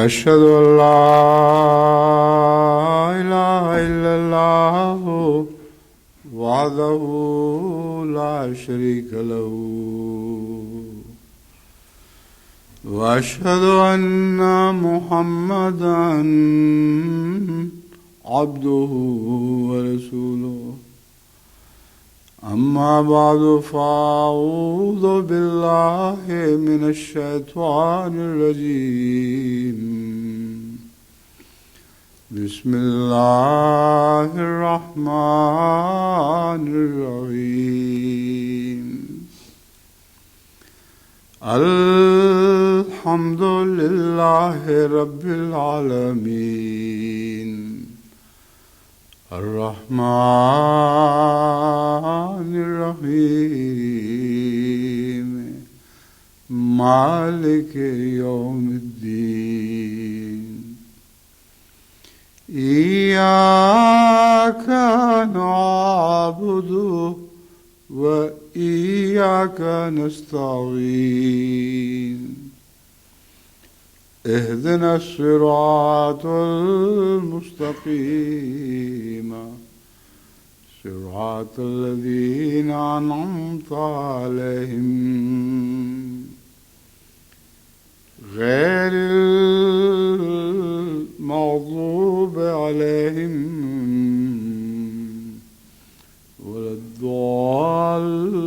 أشهد أن لا إله إلا الله وحده لا شريك له وأشهد أن محمدا عبده ورسوله أما بعد فأعوذ بالله من الشيطان الرجيم بسم الله الرحمن الرحيم الحمد لله رب العالمين الرحمن الرحيم مالك يوم الدين إياك نعبد وإياك نستعين اهدنا الصراط المستقيم صراط الذين أنعمت عليهم غير المغضوب عليهم ولا الضالين.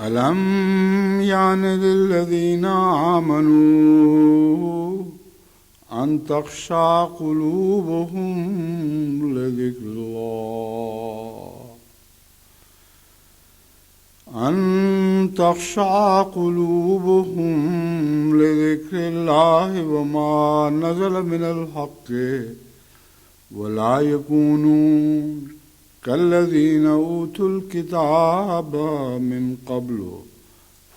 ألم يعن للذين آمنوا أن تخشع قلوبهم لذكر الله أن تخشع قلوبهم لذكر الله وما نزل من الحق ولا يكونوا كالذين أوتوا الكتاب من قبل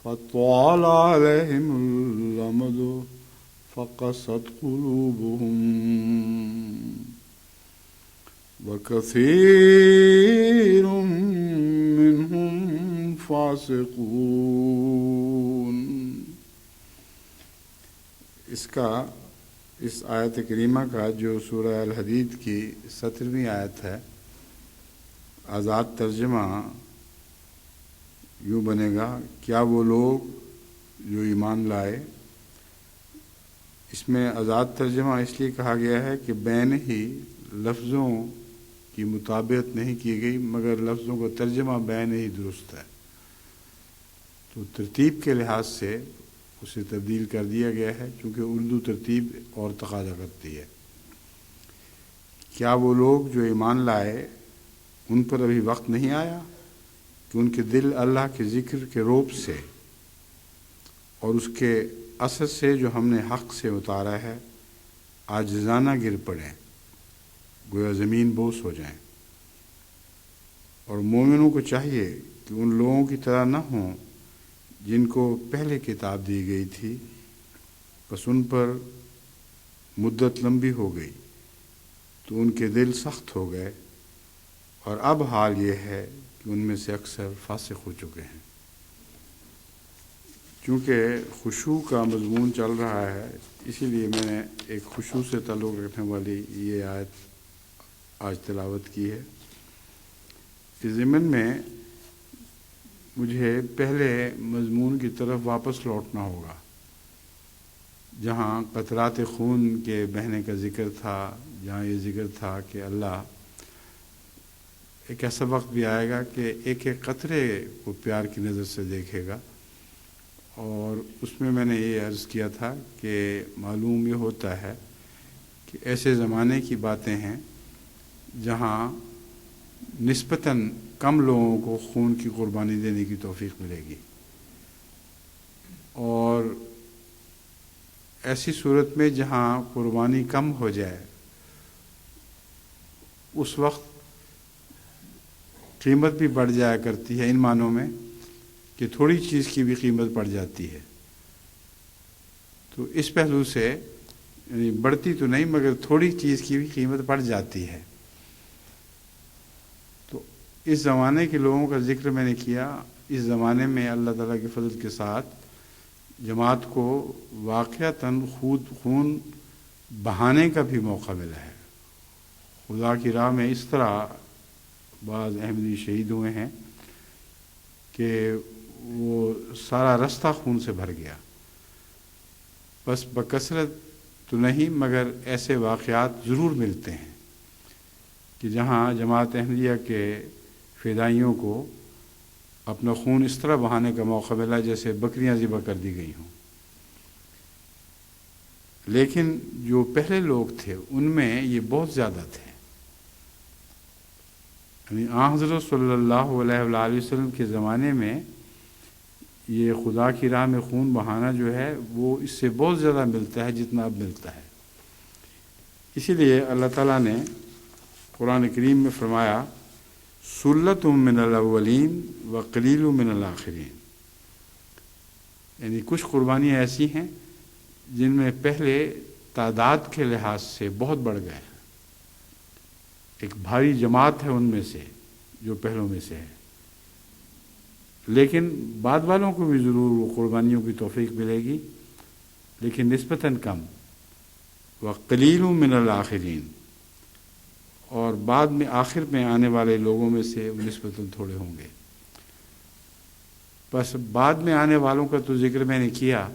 فطال عليهم الأمد فقست قلوبهم وكثير منهم فاسقون. اس آیت کریمہ کا جو سورہ الحدید کی 17ویں آیت ہے، آزاد ترجمہ یوں بنے گا: کیا وہ لوگ جو ایمان لائے. اس میں آزاد ترجمہ اس لیے کہا گیا ہے کہ بین ہی لفظوں کی مطابقت نہیں کی گئی، مگر لفظوں کا ترجمہ بین ہی درست ہے، تو ترتیب کے لحاظ سے اسے تبدیل کر دیا گیا ہے، چونکہ اردو ترتیب اور تقاضا کرتی ہے. کیا وہ لوگ جو ایمان لائے ان پر ابھی وقت نہیں آیا کہ ان کے دل اللہ کے ذکر کے روب سے اور اس کے اثر سے جو ہم نے حق سے اتارا ہے عاجزانہ گر پڑیں، گویا زمین بوس ہو جائیں. اور مومنوں کو چاہیے کہ ان لوگوں کی طرح نہ ہوں جن کو پہلے کتاب دی گئی تھی، بس ان پر مدت لمبی ہو گئی تو ان کے دل سخت ہو گئے، اور اب حال یہ ہے کہ ان میں سے اکثر فاسق ہو چکے ہیں. چونکہ خشوع کا مضمون چل رہا ہے، اسی لیے میں نے ایک خشوع سے تعلق رکھنے والی یہ آیت آج تلاوت کی ہے. اس ضمن میں مجھے پہلے مضمون کی طرف واپس لوٹنا ہوگا، جہاں قطرات خون کے بہنے کا ذکر تھا، جہاں یہ ذکر تھا کہ اللہ ایک ایسا وقت بھی آئے گا کہ ایک ایک قطرے کو پیار کی نظر سے دیکھے گا. اور اس میں نے یہ عرض کیا تھا کہ معلوم یہ ہوتا ہے کہ ایسے زمانے کی باتیں ہیں جہاں نسبتاً کم لوگوں کو خون کی قربانی دینے کی توفیق ملے گی، اور ایسی صورت میں جہاں قربانی کم ہو جائے اس وقت قیمت بھی بڑھ جایا کرتی ہے، ان معنوں میں کہ تھوڑی چیز کی بھی قیمت بڑھ جاتی ہے. تو اس پہلو سے یعنی بڑھتی تو نہیں مگر تھوڑی چیز کی بھی قیمت بڑھ جاتی ہے. تو اس زمانے کے لوگوں کا ذکر میں نے کیا. اس زمانے میں اللہ تعالیٰ کے فضل کے ساتھ جماعت کو واقعتاً خون بہانے کا بھی موقع ملا ہے. خدا کی راہ میں اس طرح بعض احمدی شہید ہوئے ہیں کہ وہ سارا رستہ خون سے بھر گیا. بس بکثرت تو نہیں مگر ایسے واقعات ضرور ملتے ہیں کہ جہاں جماعت احمدیہ کے فدائیوں کو اپنا خون اس طرح بہانے کا موقع ملا جیسے بکریاں ذبح کر دی گئی ہوں. لیکن جو پہلے لوگ تھے ان میں یہ بہت زیادہ تھے. یعنی حضرت صلی اللہ علیہ وآلہ وسلم کے زمانے میں یہ خدا کی راہ میں خون بہانا جو ہے وہ اس سے بہت زیادہ ملتا ہے جتنا اب ملتا ہے. اسی لیے اللہ تعالیٰ نے قرآن کریم میں فرمایا سلۃ من الاولین وقلیل من الآخرین. یعنی کچھ قربانیاں ایسی ہیں جن میں پہلے تعداد کے لحاظ سے بہت بڑھ گئے ہیں، ایک بھاری جماعت ہے ان میں سے جو پہلوں میں سے ہے، لیکن بعد والوں کو بھی ضرور وہ قربانیوں کی توفیق ملے گی، لیکن نسبتاً کم. وقلیل من الآخرین، اور بعد میں آخر میں آنے والے لوگوں میں سے وہ نسبتاً تھوڑے ہوں گے. بس بعد میں آنے والوں کا تو ذکر میں نے کیا،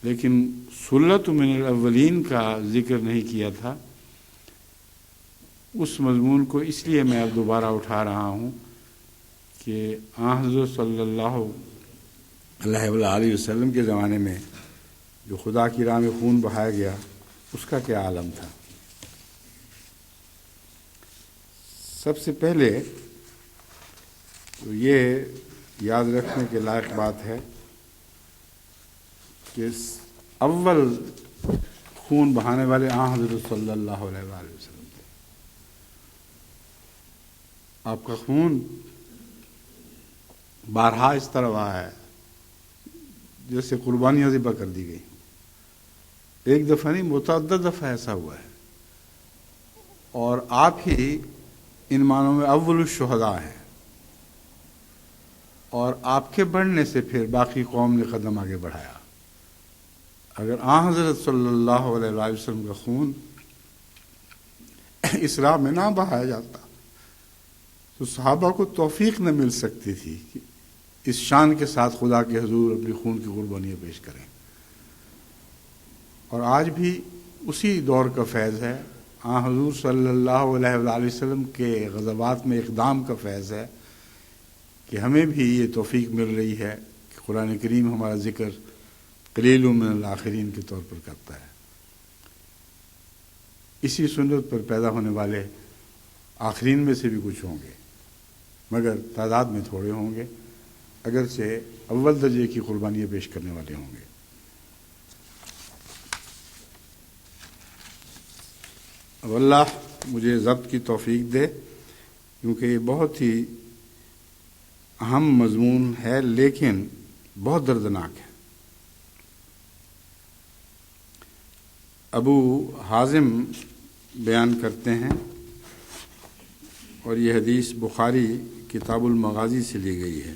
لیکن سلۃ من الاولین کا ذکر نہیں کیا تھا. اس مضمون کو اس لیے میں اب دوبارہ اٹھا رہا ہوں کہ حضرت صلی اللہ علیہ وسلم کے زمانے میں جو خدا کی راہ میں خون بہایا گیا اس کا کیا عالم تھا۔ سب سے پہلے تو یہ یاد رکھنے کے لائق بات ہے کہ اول خون بہانے والے آن حضرت صلی اللہ علیہ وآلہ وسلم تھے۔ آپ کا خون بارہا اس طرح بہا ہے جیسے قربانیاں ذبح کر دی گئی، ایک دفعہ نہیں متعدد دفعہ ایسا ہوا ہے، اور آپ ہی ان معنوں میں اول الشہداء ہیں، اور آپ کے بڑھنے سے پھر باقی قوم نے قدم آگے بڑھایا۔ اگر آن حضرت صلی اللہ علیہ وآلہ وسلم کا خون اس راہ میں نہ بہایا جاتا تو صحابہ کو توفیق نہ مل سکتی تھی کہ اس شان کے ساتھ خدا کے حضور اپنی خون کی قربانیاں پیش کریں۔ اور آج بھی اسی دور کا فیض ہے، آن حضور صلی اللہ علیہ وآلہ وسلم کے غزوات میں اقدام کا فیض ہے کہ ہمیں بھی یہ توفیق مل رہی ہے کہ قرآن کریم ہمارا ذکر قلیل من الآخرین کے طور پر کرتا ہے۔ اسی سنت پر پیدا ہونے والے آخرین میں سے بھی کچھ ہوں گے، مگر تعداد میں تھوڑے ہوں گے، اگرچہ اول درجے کی قربانیاں پیش کرنے والے ہوں گے۔ اب اللہ مجھے ضبط کی توفیق دے، کیونکہ یہ بہت ہی اہم مضمون ہے لیکن بہت دردناک ہے۔ ابو حازم بیان کرتے ہیں، اور یہ حدیث بخاری کتاب المغازی سے لی گئی ہے،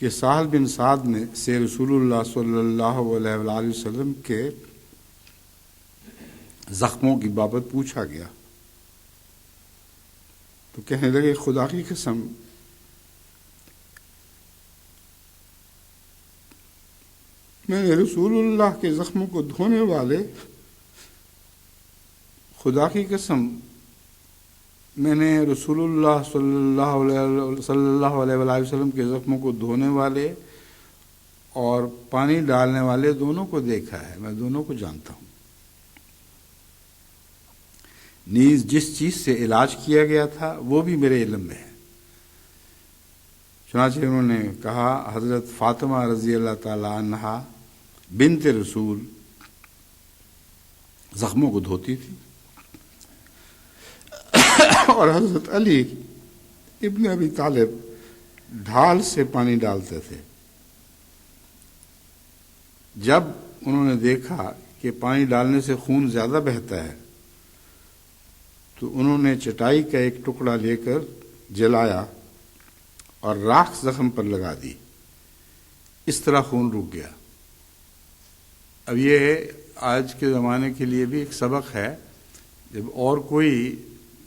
کہ سہل بن سعد نے سے رسول اللہ صلی اللہ علیہ وآلہ وسلم کے زخموں کی بابت پوچھا گیا تو کہنے لگے خدا کی قسم میں نے رسول اللہ کے زخموں کو دھونے والے، خدا کی قسم میں نے رسول اللہ صلی اللہ علیہ وآلہ وسلم کے زخموں کو دھونے والے اور پانی ڈالنے والے دونوں کو دیکھا ہے، میں دونوں کو جانتا ہوں۔ نیز جس چیز سے علاج کیا گیا تھا وہ بھی میرے علم میں ہے۔ چنانچہ انہوں نے کہا حضرت فاطمہ رضی اللہ تعالی عنہا بنت رسول زخموں کو دھوتی تھی، اور حضرت علی ابن ابی طالب ڈھال سے پانی ڈالتے تھے۔ جب انہوں نے دیکھا کہ پانی ڈالنے سے خون زیادہ بہتا ہے تو انہوں نے چٹائی کا ایک ٹکڑا لے کر جلایا اور راکھ زخم پر لگا دی، اس طرح خون رک گیا۔ اب یہ آج کے زمانے کے لیے بھی ایک سبق ہے، جب اور کوئی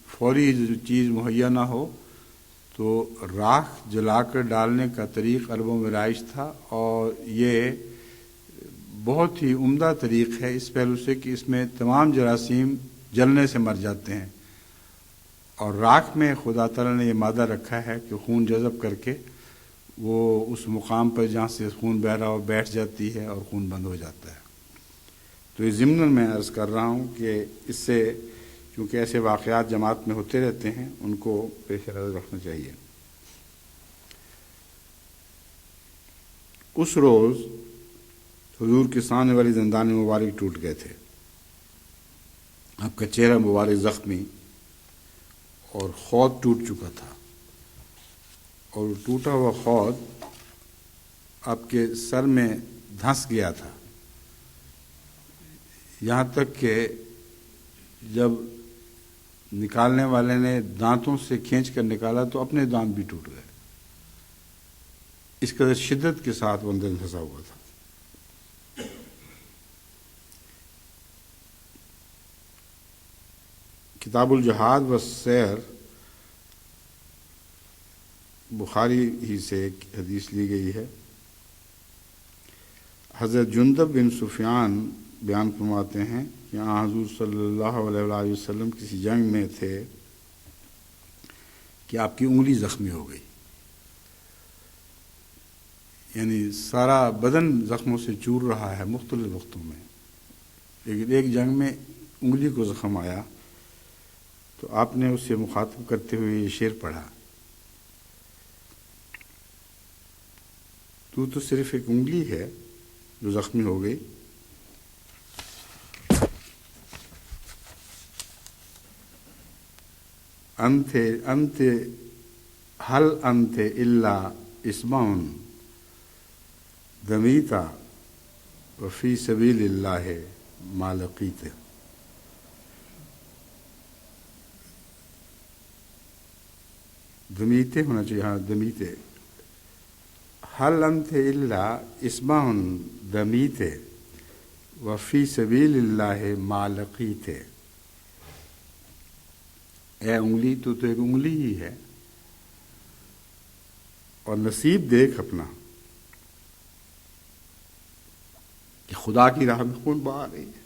فوری چیز مہیا نہ ہو تو راکھ جلا کر ڈالنے کا طریق عربوں میں رائج تھا، اور یہ بہت ہی عمدہ طریق ہے اس پہلو سے کہ اس میں تمام جراثیم جلنے سے مر جاتے ہیں، اور راکھ میں خدا تعالیٰ نے یہ مادہ رکھا ہے کہ خون جذب کر کے وہ اس مقام پر جہاں سے خون بہ رہا ہو بیٹھ جاتی ہے اور خون بند ہو جاتا ہے۔ تو یہ ضمن میں عرض کر رہا ہوں کہ اس سے کیونکہ ایسے واقعات جماعت میں ہوتے رہتے ہیں، ان کو پیش نظر رکھنا چاہیے۔ اس روز حضور کے سامنے والی دندان مبارک ٹوٹ گئے تھے، آپ کا چہرہ مبارک زخمی اور خود ٹوٹ چکا تھا، اور ٹوٹا ہوا خود آپ کے سر میں دھنس گیا تھا، یہاں تک کہ جب نکالنے والے نے دانتوں سے کھینچ کر نکالا تو اپنے دانت بھی ٹوٹ گئے، اس قدر شدت کے ساتھ وہ اندر دھنسا ہوا تھا۔ کتاب الجہاد والسیر بخاری ہی سے ایک حدیث لی گئی ہے۔ حضرت جندب بن سفیان بیان فرماتے ہیں کہ حضور صلی اللہ علیہ وآلہ وسلم کسی جنگ میں تھے کہ آپ کی انگلی زخمی ہو گئی، یعنی سارا بدن زخموں سے چور رہا ہے مختلف وقتوں میں، لیکن ایک جنگ میں انگلی کو زخم آیا تو آپ نے اسے مخاطب کرتے ہوئے یہ شعر پڑھا، تو صرف ایک انگلی ہے جو زخمی ہو گئی، انت حل انت الا اصبع دمیتا وفی سبیل اللہ ما لقیت۔ دمیتے ہونا چاہیے، ہاں دمیتے، حل انت الا اصبع دمیت وفی سبیل اللہ ما لقیت۔ اے انگلی تو ایک انگلی ہی ہے، اور نصیب دیکھ اپنا کہ خدا کی راہ میں خون بہا رہی ہے۔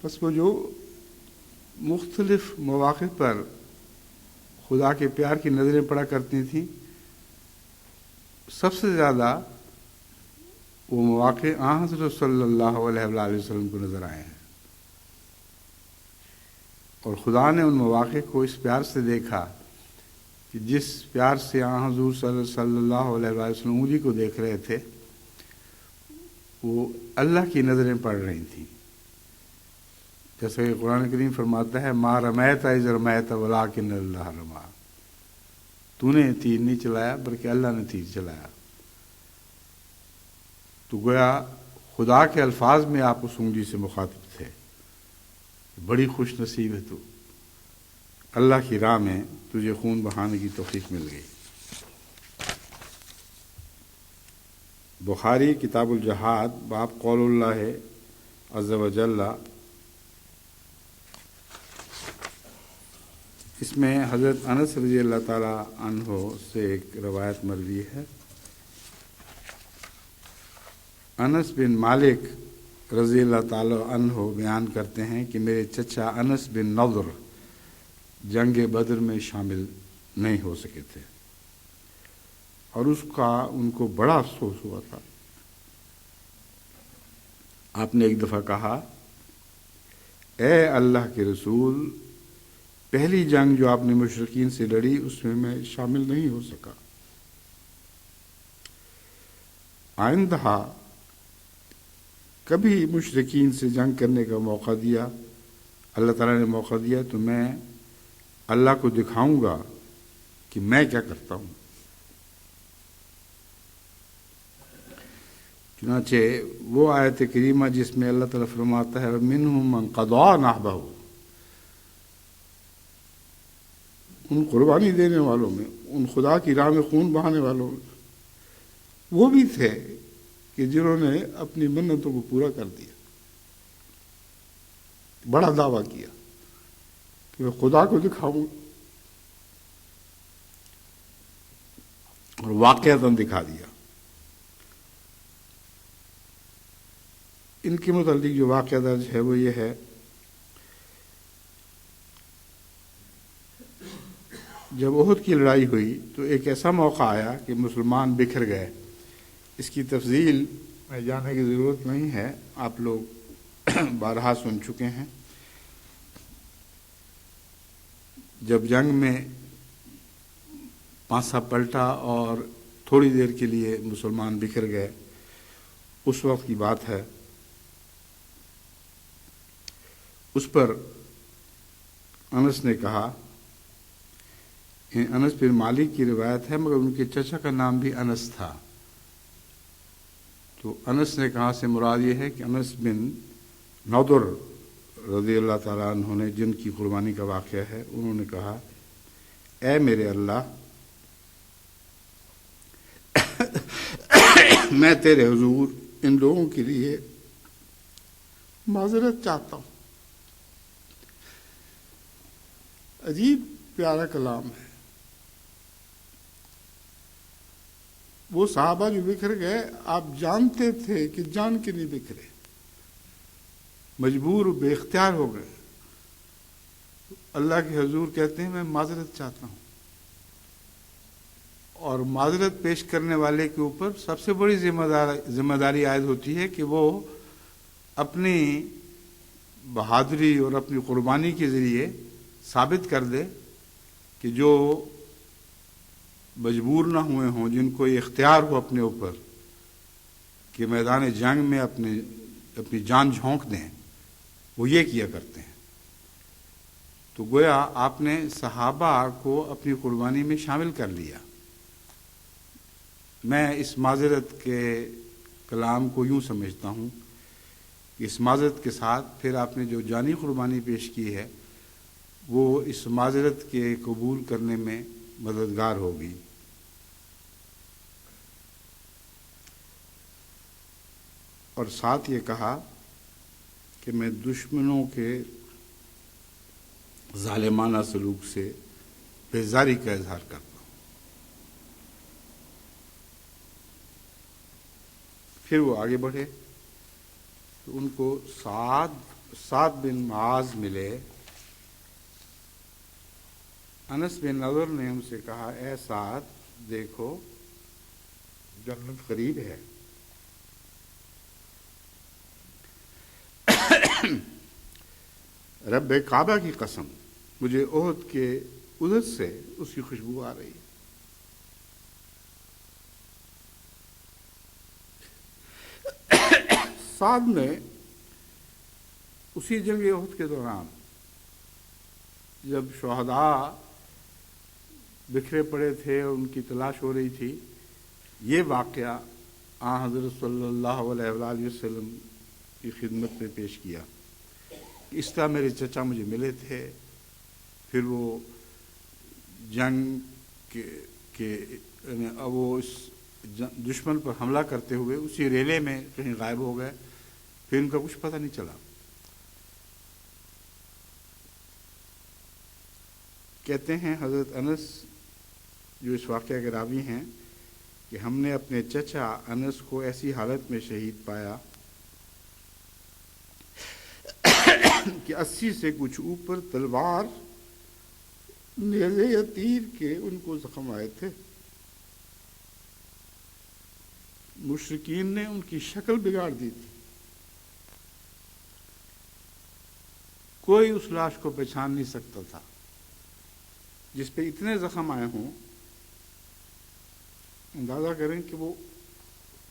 بس وہ جو مختلف مواقع پر خدا کے پیار کی نظریں پڑا کرتی تھیں، سب سے زیادہ وہ مواقع آن حضرت صلی اللہ علیہ وآلہ وسلم کو نظر آئے ہیں، اور خدا نے ان مواقع کو اس پیار سے دیکھا کہ جس پیار سے آن حضور صلی اللہ علیہ وآلہ وسلم انگلی کو دیکھ رہے تھے، وہ اللہ کی نظریں پڑ رہی تھیں۔ جیسا کہ قرآن کریم فرماتا ہے، ما رمیت اذ رمیت ولکن اللہ رمی، تو نے تیر نہیں چلایا بلکہ اللہ نے تیر چلایا۔ تو گویا خدا کے الفاظ میں آپ اس انگلی سے مخاطب تھے، بڑی خوش نصیب ہے تو، اللہ کی راہ میں تجھے خون بہانے کی توفیق مل گئی۔ بخاری کتاب الجہاد باب قول اللہ عز و جل، اس میں حضرت انس رضی اللہ تعالی عنہ سے ایک روایت مروی ہے۔ انس بن مالک رضی اللہ تعالی عنہ بیان کرتے ہیں کہ میرے چچا انس بن نضر جنگ بدر میں شامل نہیں ہو سکے تھے، اور اس کا ان کو بڑا افسوس ہوا تھا۔ آپ نے ایک دفعہ کہا، اے اللہ کے رسول، پہلی جنگ جو آپ نے مشرکین سے لڑی اس میں شامل نہیں ہو سکا، آئندہ کبھی مشرکین سے جنگ کرنے کا موقع دیا، اللہ تعالیٰ نے موقع دیا تو میں اللہ کو دکھاؤں گا کہ میں کیا کرتا ہوں۔ چنانچہ وہ آیت کریمہ جس میں اللہ تعالیٰ فرماتا ہے وَمِنْهُمْ مَنْ قَضَىٰ نَحْبَهُ، ان قربانی دینے والوں میں، ان خدا کی راہ میں خون بہانے والوں میں وہ بھی تھے کہ جنہوں نے اپنی منتوں کو پورا کر دیا، بڑا دعویٰ کیا کہ میں خدا کو دکھاؤں، اور واقعتاً دکھا دیا۔ ان کے متعلق جو واقعہ درج ہے وہ یہ ہے، جب احد کی لڑائی ہوئی تو ایک ایسا موقع آیا کہ مسلمان بکھر گئے۔ اس کی تفصیل میں جانے کی ضرورت نہیں ہے، آپ لوگ بارہا سن چکے ہیں۔ جب جنگ میں پانسا پلٹا اور تھوڑی دیر کے لیے مسلمان بکھر گئے، اس وقت کی بات ہے۔ اس پر انس نے کہا، انس بن مالک کی روایت ہے مگر ان کے چچا کا نام بھی انس تھا، تو انس نے کہا سے مراد یہ ہے کہ انس بن نضر رضی اللہ تعالیٰ عنہ نے جن کی قربانی کا واقعہ ہے، انہوں نے کہا، اے میرے اللہ، میں تیرے حضور ان لوگوں کے لیے معذرت چاہتا ہوں۔ عجیب پیارا کلام ہے۔ وہ صحابہ جو بکھر گئے، آپ جانتے تھے کہ جان کے نہیں بکھرے، مجبور بے اختیار ہو گئے، اللہ کے حضور کہتے ہیں میں معذرت چاہتا ہوں۔ اور معذرت پیش کرنے والے کے اوپر سب سے بڑی ذمہ داری عائد ہوتی ہے کہ وہ اپنی بہادری اور اپنی قربانی کے ذریعے ثابت کر دے کہ جو مجبور نہ ہوئے ہوں، جن کو یہ اختیار ہو اپنے اوپر کہ میدان جنگ میں اپنی جان جھونک دیں، وہ یہ کیا کرتے ہیں۔ تو گویا آپ نے صحابہ کو اپنی قربانی میں شامل کر لیا۔ میں اس معذرت کے کلام کو یوں سمجھتا ہوں کہ اس معذرت کے ساتھ پھر آپ نے جو جانی قربانی پیش کی ہے وہ اس معذرت کے قبول کرنے میں مددگار ہوگی۔ اور ساتھ یہ کہا کہ میں دشمنوں کے ظالمانہ سلوک سے بیزاری کا اظہار کرتا ہوں۔ پھر وہ آگے بڑھے تو ان کو سعد بن معاذ ملے۔ انس بن نضر نے ان سے کہا، اے سعد، دیکھو جنت قریب ہے۔ رب کعبہ کی قسم، مجھے احد کے ادھر سے اس کی خوشبو آ رہی ہے۔ سعد نے اسی جنگ احد کے دوران جب شہداء بکھرے پڑے تھے اور ان کی تلاش ہو رہی تھی، یہ واقعہ آن حضرت صلی اللہ علیہ وآلہ وسلم کی خدمت میں پیش کیا۔ اس طرح میرے چچا مجھے ملے تھے، پھر وہ جنگ کے وہ اس دشمن پر حملہ کرتے ہوئے اسی ریلے میں کہیں غائب ہو گئے، پھر ان کا کچھ پتہ نہیں چلا۔ کہتے ہیں حضرت انس جو اس واقعہ کے راوی ہیں کہ ہم نے اپنے چچا انس کو ایسی حالت میں شہید پایا کہ 80 سے کچھ اوپر تلوار، نیزے یا تیر کے ان کو زخم آئے تھے۔ مشرکین نے ان کی شکل بگاڑ دی تھی، کوئی اس لاش کو پہچان نہیں سکتا تھا جس پہ اتنے زخم آئے ہوں۔ اندازہ کریں کہ وہ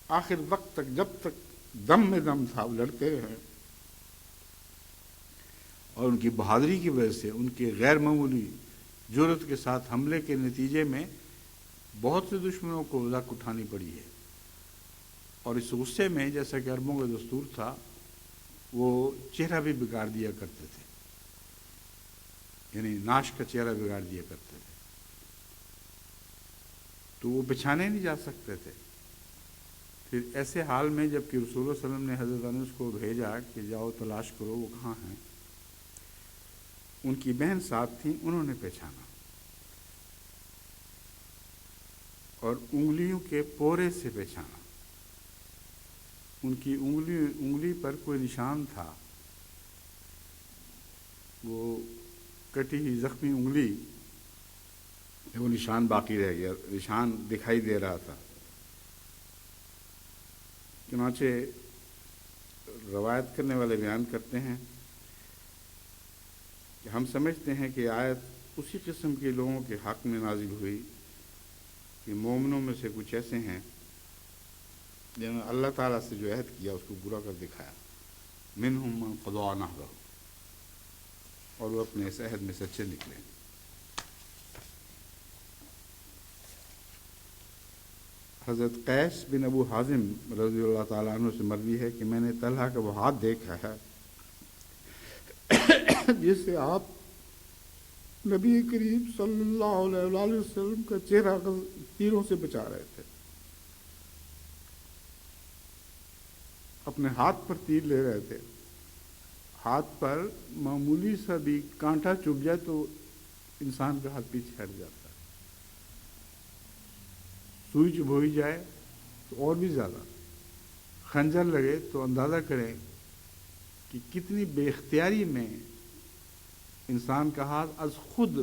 آخر وقت تک، جب تک دم میں دم تھا، وہ لڑتے رہے، اور ان کی بہادری کی وجہ سے، ان کے غیر معمولی جرأت کے ساتھ حملے کے نتیجے میں بہت سے دشمنوں کو لک اٹھانی پڑی ہے۔ اور اس غصے میں، جیسا کہ عربوں کا دستور تھا، وہ چہرہ بھی بگاڑ دیا کرتے تھے، یعنی ناش کا چہرہ بگاڑ دیا کرتے تھے، تو وہ پہچانے نہیں جا سکتے تھے۔ پھر ایسے حال میں جب کہ رسول اللہ صلی اللہ علیہ وسلم نے حضرت انس کو بھیجا کہ جاؤ تلاش کرو وہ کہاں ہیں، ان کی بہن ساتھ تھیں، انہوں نے پہچانا اور انگلیوں کے پورے سے پہچانا۔ ان کی انگلی پر کوئی نشان تھا، وہ کٹی ہوئی زخمی انگلی، وہ نشان باقی رہ گیا، نشان دکھائی دے رہا تھا۔ چنانچہ روایت کرنے والے بیان کرتے ہیں کہ ہم سمجھتے ہیں کہ آیت اسی قسم کے لوگوں کے حق میں نازل ہوئی کہ مومنوں میں سے کچھ ایسے ہیں جنہوں نے اللہ تعالیٰ سے جو عہد کیا اس کو پورا کر دکھایا، منہم من قضا نحبہ، اور وہ اپنے اس عہد میں سچے نکلے۔ حضرت قیس بن ابو حازم رضی اللہ تعالیٰ عنہ سے مروی ہے کہ میں نے طلحہ کا وہ ہاتھ دیکھا ہے جس سے آپ نبی کریم صلی اللہ علیہ وآلہ وسلم کا چہرہ تیروں سے بچا رہے تھے۔ اپنے ہاتھ پر تیر لے رہے تھے، ہاتھ پر معمولی سا بھی کانٹا چبھ جائے تو انسان کا ہاتھ پیچھے ہٹ جاتا ہے، سوئی چبھوئی جائے تو اور بھی زیادہ، خنجر لگے تو اندازہ کریں کہ کتنی بے اختیاری میں انسان کا ہاتھ از خود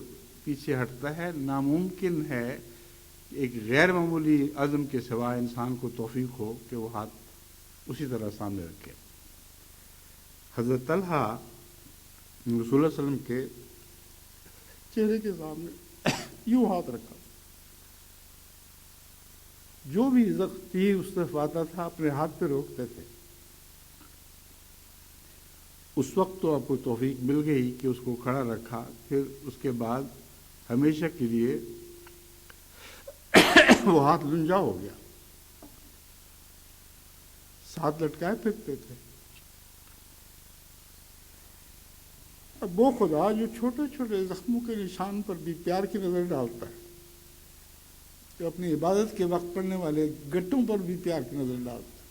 پیچھے ہٹتا ہے۔ ناممکن ہے ایک غیر معمولی عزم کے سوا انسان کو توفیق ہو کہ وہ ہاتھ اسی طرح سامنے رکھے۔ حضرت طلحہ رسول اللہ صلی اللہ علیہ وسلم کے چہرے کے سامنے یوں ہاتھ رکھا، جو بھی زخم تیر اس طرف آتا تھا اپنے ہاتھ پہ روکتے تھے۔ اس وقت تو آپ کو توفیق مل گئی کہ اس کو کھڑا رکھا، پھر اس کے بعد ہمیشہ کے لیے وہ ہاتھ لنجا ہو گیا، ساتھ لٹکائے پھرتے تھے۔ اب وہ خدا جو چھوٹے چھوٹے زخموں کے نشان پر بھی پیار کی نظر ڈالتا ہے، جو اپنی عبادت کے وقت پڑنے والے گٹوں پر بھی پیار کی نظر ڈالتا ہے،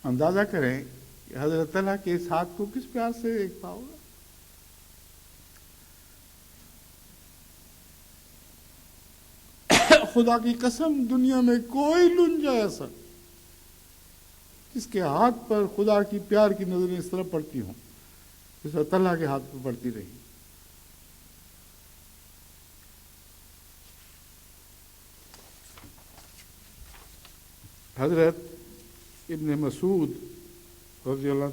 اندازہ کریں کہ حضرت طلحہ کے اس ہاتھ کو کس پیار سے دیکھ پاؤ گا۔ خدا کی قسم دنیا میں کوئی لنجا ایسا جس کے ہاتھ پر خدا کی پیار کی نظریں اس طرح پڑتی ہوں جس طرح طلحہ کے ہاتھ پر پڑتی رہی۔ حضرت ابن مسعود رضی اللہ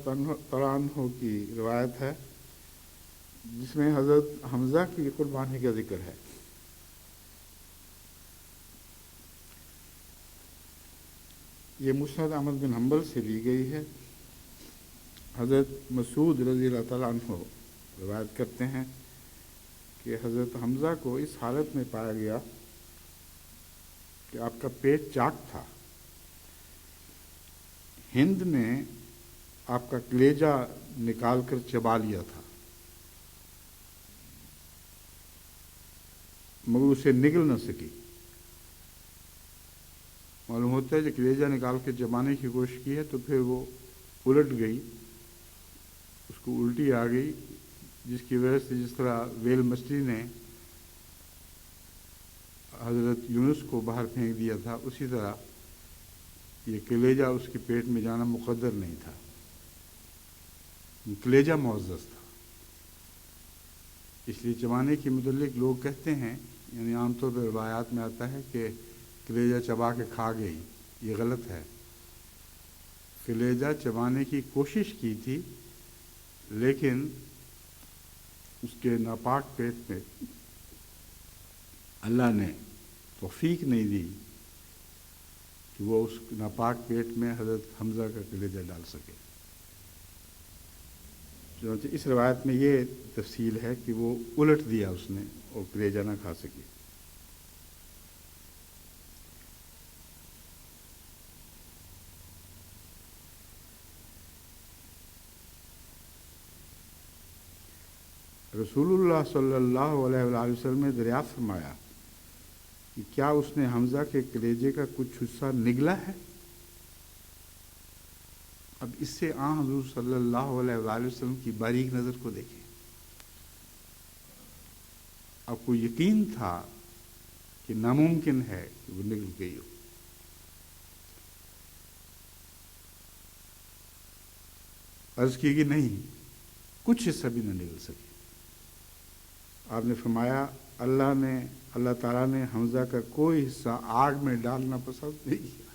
تعالیٰ عنہ کی روایت ہے جس میں حضرت حمزہ کی قربانی کا ذکر ہے۔ یہ مسند احمد بن حنبل سے لی گئی ہے۔ حضرت مسعود رضی اللہ تعالیٰ عنہ روایت کرتے ہیں کہ حضرت حمزہ کو اس حالت میں پایا گیا کہ آپ کا پیٹ چاک تھا، ہند نے آپ کا کلیجہ نکال کر چبا لیا تھا مگر اسے نگل نہ سکی۔ معلوم ہوتا ہے کہ کلیجہ نکال کے چبانے کی کوشش کی ہے تو پھر وہ الٹ گئی، اس کو الٹی آ گئی، جس کی وجہ سے جس طرح ویل مچھلی نے حضرت یونس کو باہر پھینک دیا تھا اسی طرح یہ کلیجہ اس کے پیٹ میں جانا مقدر نہیں تھا، کلیجہ معزز تھا۔ اس لیے چبانے کے متعلق لوگ کہتے ہیں، یعنی عام طور پر روایات میں آتا ہے کہ کلیجہ چبا کے کھا گئی، یہ غلط ہے۔ کلیجہ چبانے کی کوشش کی تھی لیکن اس کے ناپاک پیٹ میں اللہ نے توفیق نہیں دی کہ وہ اس ناپاک پیٹ میں حضرت حمزہ کا کلیجہ ڈال سکے۔ چنانچہ اس روایت میں یہ تفصیل ہے کہ وہ الٹ دیا اس نے اور کلیجہ نہ کھا سکے۔ رسول اللہ صلی اللہ علیہ وآلہ وسلم نے دریافت فرمایا کہ کیا اس نے حمزہ کے کلیجے کا کچھ حصہ نگلا ہے؟ اب اس سے آن حضور صلی اللہ علیہ وآلہ وسلم کی باریک نظر کو دیکھیں۔ آپ کو یقین تھا کہ ناممکن ہے کہ وہ نگل گئی ہو۔ عرض کی کہ نہیں، کچھ حصہ بھی نہ نگل سکے۔ آپ نے فرمایا اللہ تعالیٰ نے حمزہ کا کوئی حصہ آگ میں ڈالنا پسند نہیں کیا۔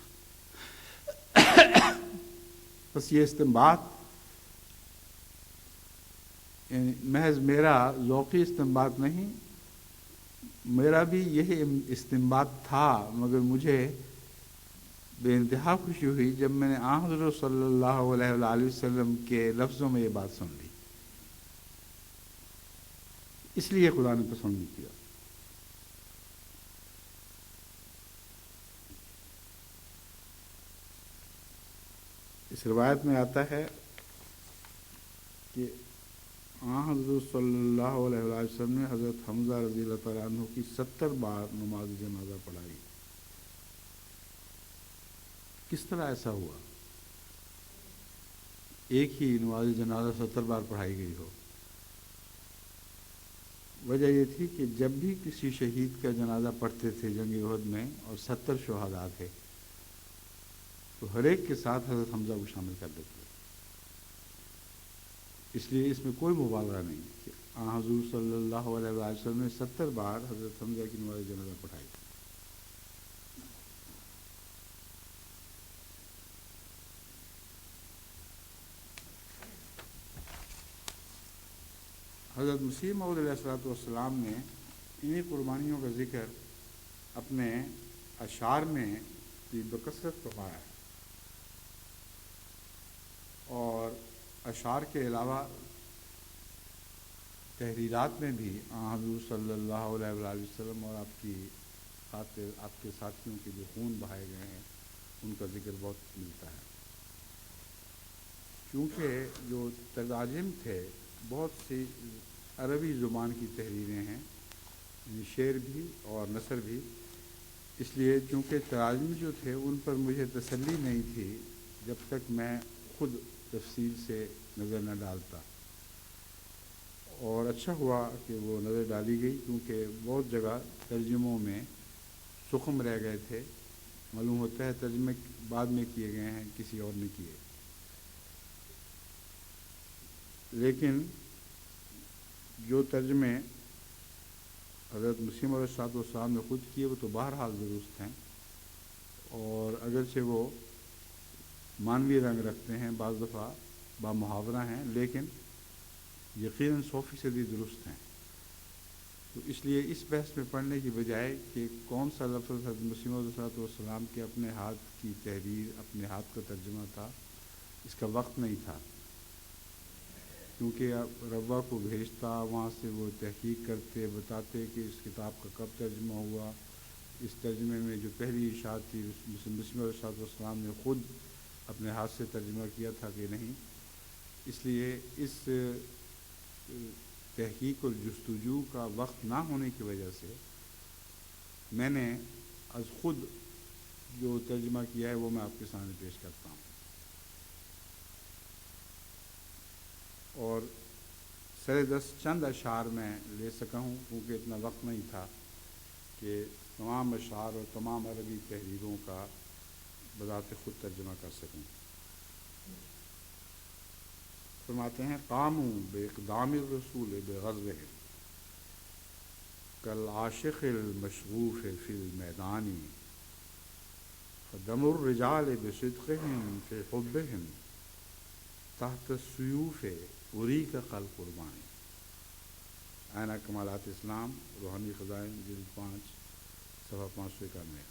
بس یہ استنباط یعنی محض میرا ذوقی استنباط نہیں، میرا بھی یہی استنباط تھا، مگر مجھے بے انتہا خوشی ہوئی جب میں نے حضرت صلی اللہ علیہ وآلہ وسلم کے لفظوں میں یہ بات سن لی۔ اس لیے خدا نے پسند نہیں کیا۔ اس روایت میں آتا ہے کہ حضرت صلی اللہ علیہ وآلہ وسلم نے حضرت حمزہ رضی اللہ تعالیٰ عنہ کی 70 بار نماز جنازہ پڑھائی۔ کس طرح ایسا ہوا ایک ہی نماز جنازہ 70 بار پڑھائی گئی ہو؟ وجہ یہ تھی کہ جب بھی کسی شہید کا جنازہ پڑھتے تھے جنگ احد میں اور 70 شہداء تھے تو ہر ایک کے ساتھ حضرت حمزہ کو شامل کر دیتے، اس لیے اس میں کوئی مبالغہ نہیں کیا۔ حضور صلی اللہ علیہ وسلم نے 70 بار حضرت حمزہ کی نماز جنازہ پڑھائی تھی۔ حضرت مسیح موعود علیہ الصلوۃ والسلام نے انہی قربانیوں کا ذکر اپنے اشعار میں بھی بکثرت فرمایا ہے، اور اشعار کے علاوہ تحریرات میں بھی حضور صلی اللہ علیہ وآلہ وسلم اور آپ کے ساتھیوں کے جو خون بہائے گئے ہیں ان کا ذکر بہت ملتا ہے، کیونکہ جو تراجم تھے بہت سی عربی زبان کی تحریریں ہیں، یعنی شعر بھی اور نثر بھی، اس لیے چونکہ تراجم جو تھے ان پر مجھے تسلی نہیں تھی جب تک میں خود تفصیل سے نظر نہ ڈالتا، اور اچھا ہوا کہ وہ نظر ڈالی گئی، کیونکہ بہت جگہ ترجموں میں سخم رہ گئے تھے، معلوم ہوتا ہے ترجمے بعد میں کیے گئے ہیں، کسی اور نے کیے، لیکن جو ترجمے حضرت مسیح علیہ السلام نے خود کیے وہ تو بہرحال درست ہیں، اور اگرچہ وہ مانوی رنگ رکھتے ہیں، بعض دفعہ با محاورہ ہیں، لیکن یقیناً 100% درست ہیں۔ تو اس لیے اس بحث میں پڑھنے کی بجائے کہ کون سا لفظ حضرت مسیح علیہ السلام کے اپنے ہاتھ کی تحریر، اپنے ہاتھ کا ترجمہ تھا، اس کا وقت نہیں تھا، کیونکہ روا کو بھیجتا، وہاں سے وہ تحقیق کرتے، بتاتے کہ اس کتاب کا کب ترجمہ ہوا، اس ترجمے میں جو پہلی اشاعت تھی مسیح علیہ السلام نے خود اپنے ہاتھ سے ترجمہ کیا تھا کہ نہیں، اس لیے اس تحقیق اور جستجو کا وقت نہ ہونے کی وجہ سے میں نے از خود جو ترجمہ کیا ہے وہ میں آپ کے سامنے پیش کرتا ہوں، اور سر دست چند اشعار میں لے سکا ہوں، کیونکہ اتنا وقت نہیں تھا کہ تمام اشعار اور تمام عربی تحریروں کا بذات خود ترجمہ کر سکوں۔ فرماتے ہیں قاموا باقدام الرسول بغزوہ کالعاشق المشغوف فی المیدان فدم الرجال بصدقهم فی حبهم تحت السیوف اریک کالقربان۔ آئینہ کمالات اسلام، روحانی خزائن، جلد 5، صفحہ 591۔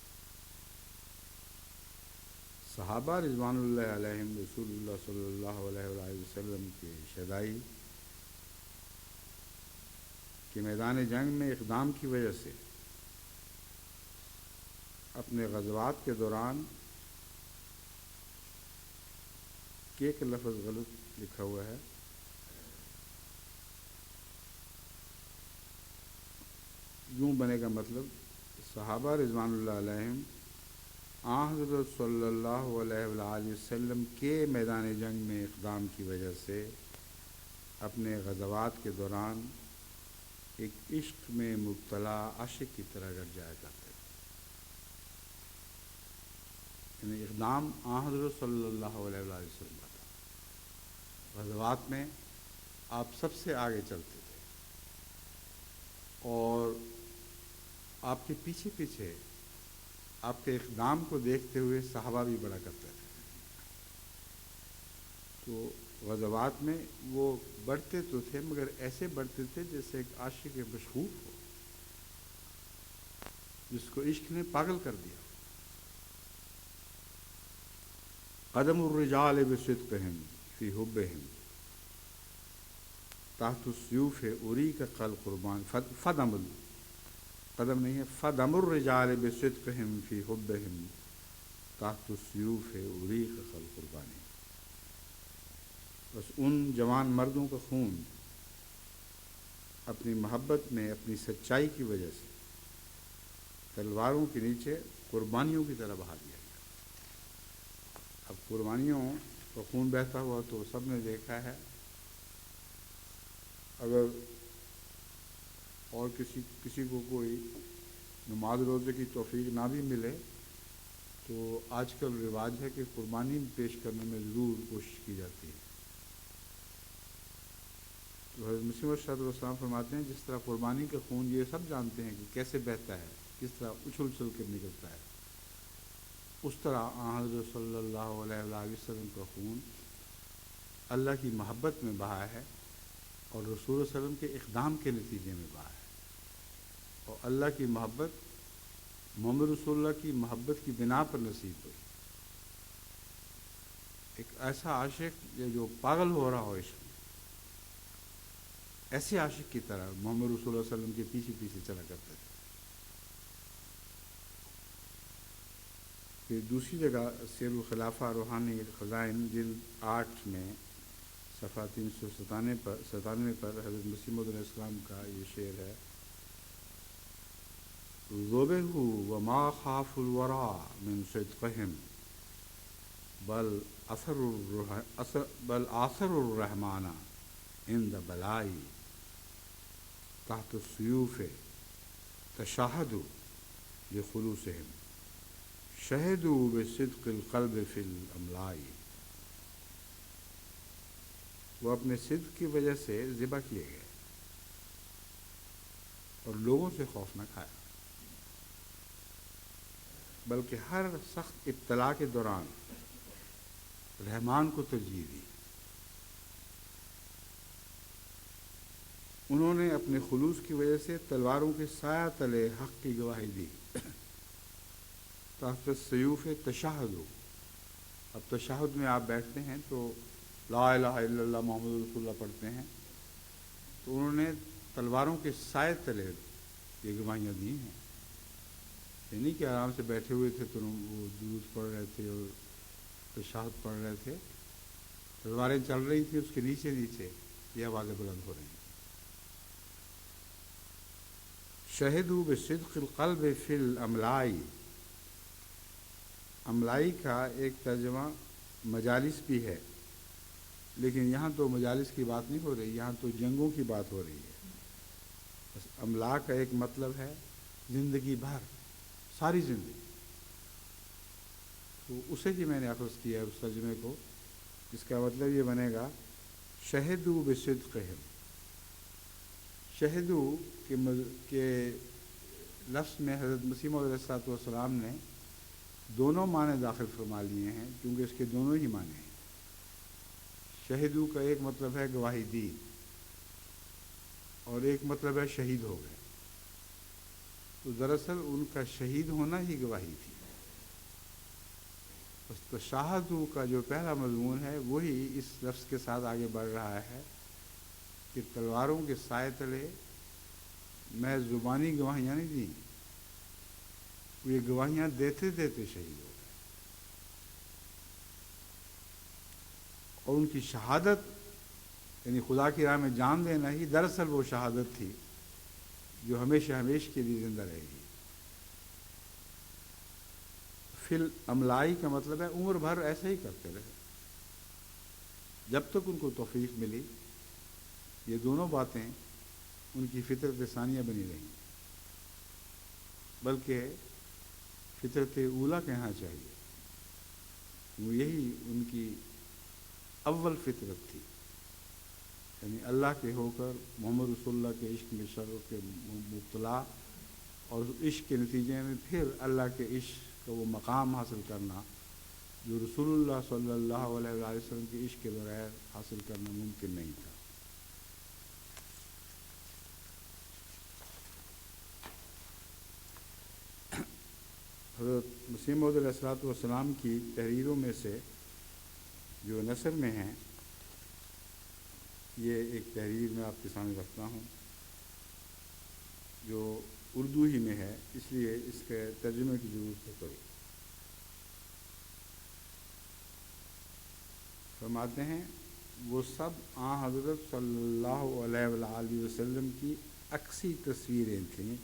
صحابہ رضوان اللہ علیہم رسول اللہ صلی اللہ علیہ وآلہ وسلم کے شدائی کہ میدان جنگ میں اقدام کی وجہ سے اپنے غزوات کے دوران ایک لفظ غلط لکھا ہوا ہے، یوں بنے گا مطلب صحابہ رضوان اللہ علیہم حضرت صلی اللہ علیہ وآلہ وسلم کے میدان جنگ میں اقدام کی وجہ سے اپنے غزوات کے دوران ایک عشق میں مبتلا عاشق کی طرح گٹ جایا کرتے، یعنی اقدام حضرت صلی اللہ علیہ وآلہ وسلم کا تھا، غزوات میں آپ سب سے آگے چلتے تھے، اور آپ کے پیچھے پیچھے آپ کے اقدام کو دیکھتے ہوئے صحابہ بھی بڑا کرتے تھے، تو غزوات میں وہ بڑھتے تو تھے مگر ایسے بڑھتے تھے جیسے ایک عاشق مشغوف ہو جس کو عشق نے پاگل کر دیا۔ قدم الرجال بصدقهم فی حبهم تحت السیوف اریک کالقربان فدم قدم نہیں ہے، فدم الرجال بصدقهم فی حبهم تحت السیوف اریک کالقربان، بس ان جوان مردوں کا خون اپنی محبت میں، اپنی سچائی کی وجہ سے تلواروں کے نیچے قربانیوں کی طرح بہا دیا گیا۔ اب قربانیوں کا خون بہتا ہوا تو سب نے دیکھا ہے، اگر اور کسی کو کوئی نماز روزے کی توفیق نہ بھی ملے تو آج کل رواج ہے کہ قربانی پیش کرنے میں ضرور کوشش کی جاتی ہے۔ تو حضرت مسیح موعود صلی اللہ علیہ وسلم فرماتے ہیں جس طرح قربانی کا خون یہ سب جانتے ہیں کہ کیسے بہتا ہے، کس طرح اچھل اچھل کر نکلتا ہے، اس طرح حضرت صلی اللہ علیہ وآلہ وسلم کا خون اللہ کی محبت میں بہا ہے اور رسول صلی اللہ علیہ وسلم کے اقدام کے نتیجے میں بہا ہے، اور اللہ کی محبت محمد رسول اللہ کی محبت کی بنا پر نصیب ہوئی۔ ایک ایسا عاشق جو پاگل ہو رہا ہو عشق میں، ایسے عاشق کی طرح محمد رسول اللہ صلی اللہ علیہ وسلم کے پیچھے پیچھے چلا کرتے تھے۔ پھر دوسری جگہ سیر الخلافہ روحانی خزائن جلد 8 میں صفحہ 397 پر حضرت مسیح موعود علیہ السلام کا یہ شعر ہے: ذبحوا وما خاف الورى من صدقهم بل آثر الرحمن عند بلائی تحت السیوف تشاہدوا لخلوصهم شہدوا بصدق القلب فی الاملائی۔ وہ اپنے صدق کی وجہ سے ذبح کیے گئے اور لوگوں سے خوف نہ کھایا، بلکہ ہر سخت ابتلا کے دوران رحمان کو ترجیح دی۔ انہوں نے اپنے خلوص کی وجہ سے تلواروں کے سایہ تلے حق کی گواہی دی۔ تحت السیوف تشہدوا، اب تشہد میں آپ بیٹھتے ہیں تو لا الہ الا اللہ محمد رسول اللہ پڑھتے ہیں، تو انہوں نے تلواروں کے سائے تلے یہ گواہیاں دی ہیں، یہ نہیں کہ آرام سے بیٹھے ہوئے تھے تو وہ درود پڑھ رہے تھے اور تشہد پڑھ رہے تھے، تلواریں چل رہی تھیں اس کے نیچے نیچے یہ آوازیں بلند ہو رہی ہیں۔ شہدوا بصدق القلب فی الاملائی، املائی کا ایک ترجمہ مجالس بھی ہے، لیکن یہاں تو مجالس کی بات نہیں ہو رہی، یہاں تو جنگوں کی بات ہو رہی ہے۔ بس املا کا ایک مطلب ہے زندگی بھر، ساری زندگی، تو اسے ہی میں نے اخذ کیا ہے اس ترجمے کو، جس کا مطلب یہ بنے گا شہدوا بصدقہم۔ شہدوا کے لفظ میں حضرت مسیح موعود علیہ السلام نے دونوں معنی داخل فرما لیے ہیں، کیونکہ اس کے دونوں ہی معنی ہیں۔ شہدوا کا ایک مطلب ہے گواہی دی، اور ایک مطلب ہے شہید ہو گئے، تو دراصل ان کا شہید ہونا ہی گواہی تھی۔ بس تشاہدوا کا جو پہلا مضمون ہے وہی اس لفظ کے ساتھ آگے بڑھ رہا ہے کہ تلواروں کے سائے تلے میں زبانی گواہیاں نہیں دیں، وہ یہ گواہیاں دیتے دیتے شہید ہو گئے، اور ان کی شہادت یعنی خدا کی راہ میں جان دینا ہی دراصل وہ شہادت تھی جو ہمیشہ ہمیشہ کے لیے زندہ رہے گی۔ فی الاملائی کا مطلب ہے عمر بھر ایسے ہی کرتے رہے جب تک ان کو توفیق ملی۔ یہ دونوں باتیں ان کی فطرت ثانیہ بنی رہیں، بلکہ فطرت اولیٰ کہنا چاہیے، وہ یہی ان کی اول فطرت تھی، یعنی اللہ کے ہو کر محمد رسول اللہ کے عشق میں شوق کے مبتلا، اور اس عشق کے نتیجے میں پھر اللہ کے عشق کا وہ مقام حاصل کرنا جو رسول اللہ صلی اللہ علیہ وآلہ وسلم کے عشق کے بغیر حاصل کرنا ممکن نہیں تھا۔ حضرت مسیح موعود علیہ السلام کی تحریروں میں سے جو نثر میں ہیں، یہ ایک تحریر میں آپ کے سامنے رکھتا ہوں جو اردو ہی میں ہے، اس لیے اس کے ترجمے کی ضرورت ہے پڑی۔ فرماتے ہیں وہ سب حضرت صلی اللہ علیہ وآلہ وسلم کی عکسی تصویریں تھیں،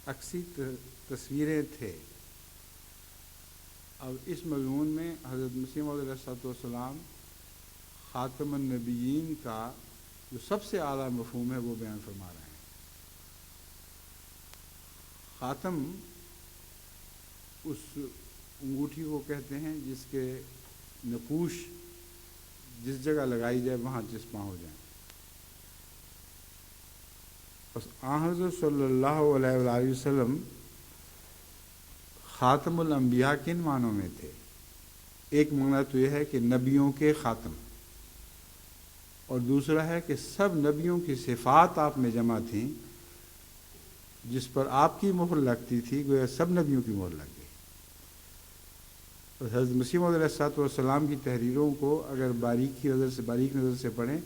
عکسی تصویریں تھے۔ اب اس مضمون میں حضرت مسیح موعود علیہ السلام خاتم النبیین کا جو سب سے اعلیٰ مفہوم ہے وہ بیان فرما رہے ہیں۔ خاتم اس انگوٹھی کو کہتے ہیں جس کے نقوش جس جگہ لگائی جائے وہاں چسپاں ہو جائیں۔ بس حضرت صلی اللہ علیہ وآلہ وسلم خاتم الانبیاء کن معنوں میں تھے؟ ایک معنی تو یہ ہے کہ نبیوں کے خاتم، اور دوسرا ہے کہ سب نبیوں کی صفات آپ میں جمع تھیں، جس پر آپ کی مہر لگتی تھی، گویا سب نبیوں کی مہر لگ گئی۔ حضرت مسیح موعود علیہ الصلوۃ والسلام کی تحریروں کو اگر باریک نظر سے پڑھیں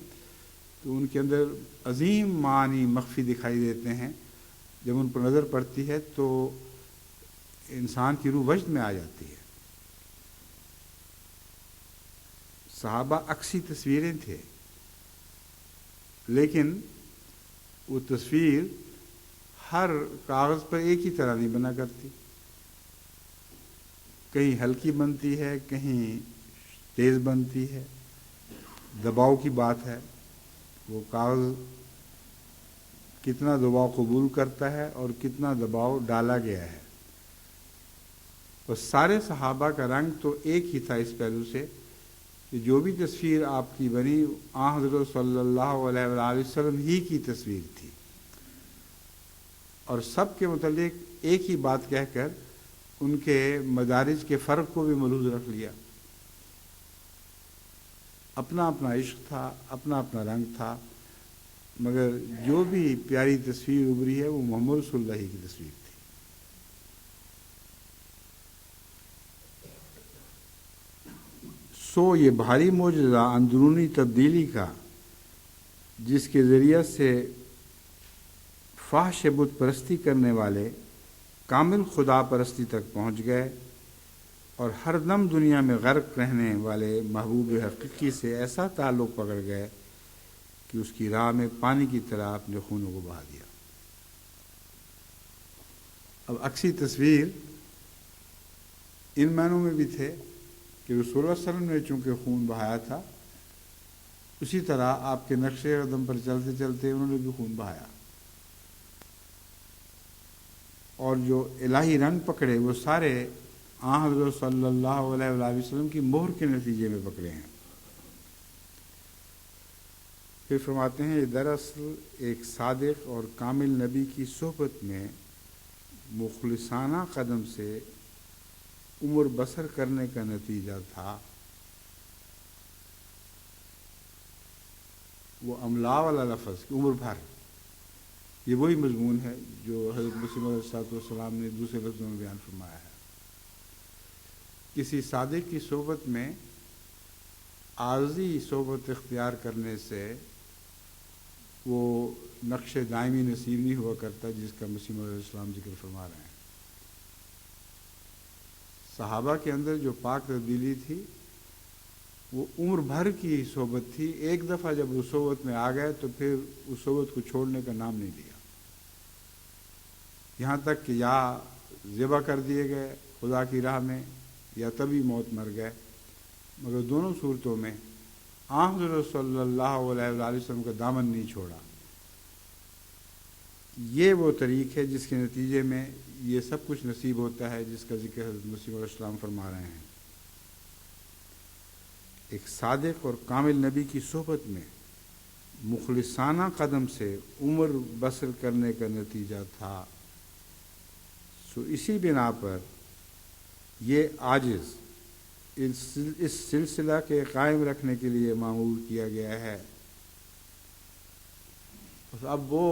تو ان کے اندر عظیم معانی مخفی دکھائی دیتے ہیں۔ جب ان پر نظر پڑتی ہے تو انسان کی روح وجد میں آ جاتی ہے۔ صحابہ عکسی تصویریں تھے، لیکن وہ تصویر ہر کاغذ پر ایک ہی طرح نہیں بنا کرتی، کہیں ہلکی بنتی ہے، کہیں تیز بنتی ہے، دباؤ کی بات ہے، وہ کاغذ کتنا دباؤ قبول کرتا ہے اور کتنا دباؤ ڈالا گیا ہے۔ اور سارے صحابہ کا رنگ تو ایک ہی تھا اس پہلو سے کہ جو بھی تصویر آپ کی بنی حضرت صلی اللہ علیہ وآلہ وسلم ہی کی تصویر تھی، اور سب کے متعلق ایک ہی بات کہہ کر ان کے مدارج کے فرق کو بھی ملحوظ رکھ لیا۔ اپنا اپنا عشق تھا، اپنا اپنا رنگ تھا، مگر جو بھی پیاری تصویر ابھری ہے وہ محمد رسول اللہ کی تصویر تھی۔ سو یہ بھاری معجزہ اندرونی تبدیلی کا، جس کے ذریعے سے فحش بت پرستی کرنے والے کامل خدا پرستی تک پہنچ گئے، اور ہر دم دنیا میں غرق رہنے والے محبوب حقیقی سے ایسا تعلق پکڑ گئے کہ اس کی راہ میں پانی کی طرح اپنے خونوں کو بہا دیا۔ اب عکسی تصویر ان معنوں میں بھی تھے کہ رسول اللہ صلی اللہ علیہ وسلم نے چونکہ خون بہایا تھا، اسی طرح آپ کے نقش قدم پر چلتے چلتے انہوں نے بھی خون بہایا، اور جو الہی رنگ پکڑے وہ سارے حضرت صلی اللہ علیہ وآلہ وسلم کی مہر کے نتیجے میں پکڑے ہیں۔ پھر فرماتے ہیں، یہ دراصل ایک صادق اور کامل نبی کی صحبت میں مخلصانہ قدم سے عمر بسر کرنے کا نتیجہ تھا۔ وہ املا والا لفظ کہ عمر بھر، یہ وہی مضمون ہے جو حضرت مسیح موعود علیہ الصلوۃ والسلام نے دوسرے لفظوں میں بیان فرمایا ہے۔ کسی صادق کی صحبت میں عارضی صحبت اختیار کرنے سے وہ نقش دائمی نصیب نہیں ہوا کرتا جس کا مسیح موعود علیہ السلام ذکر فرما رہے ہیں۔ صحابہ کے اندر جو پاک تبدیلی تھی وہ عمر بھر کی صحبت تھی۔ ایک دفعہ جب اس صحبت میں آ گئے تو پھر اس صحبت کو چھوڑنے کا نام نہیں لیا، یہاں تک کہ یا ذبح کر دیے گئے خدا کی راہ میں یا تبھی موت مر گئے، مگر دونوں صورتوں میں حضرت صلی اللہ علیہ وآلہ وسلم کا دامن نہیں چھوڑا۔ یہ وہ طریق ہے جس کے نتیجے میں یہ سب کچھ نصیب ہوتا ہے جس کا ذکر حضرت مسیح علیہ السلام فرما رہے ہیں۔ ایک صادق اور کامل نبی کی صحبت میں مخلصانہ قدم سے عمر بسر کرنے کا نتیجہ تھا۔ سو اسی بنا پر یہ عاجز اس سلسلہ کے قائم رکھنے کے لیے معمول کیا گیا ہے۔ اب وہ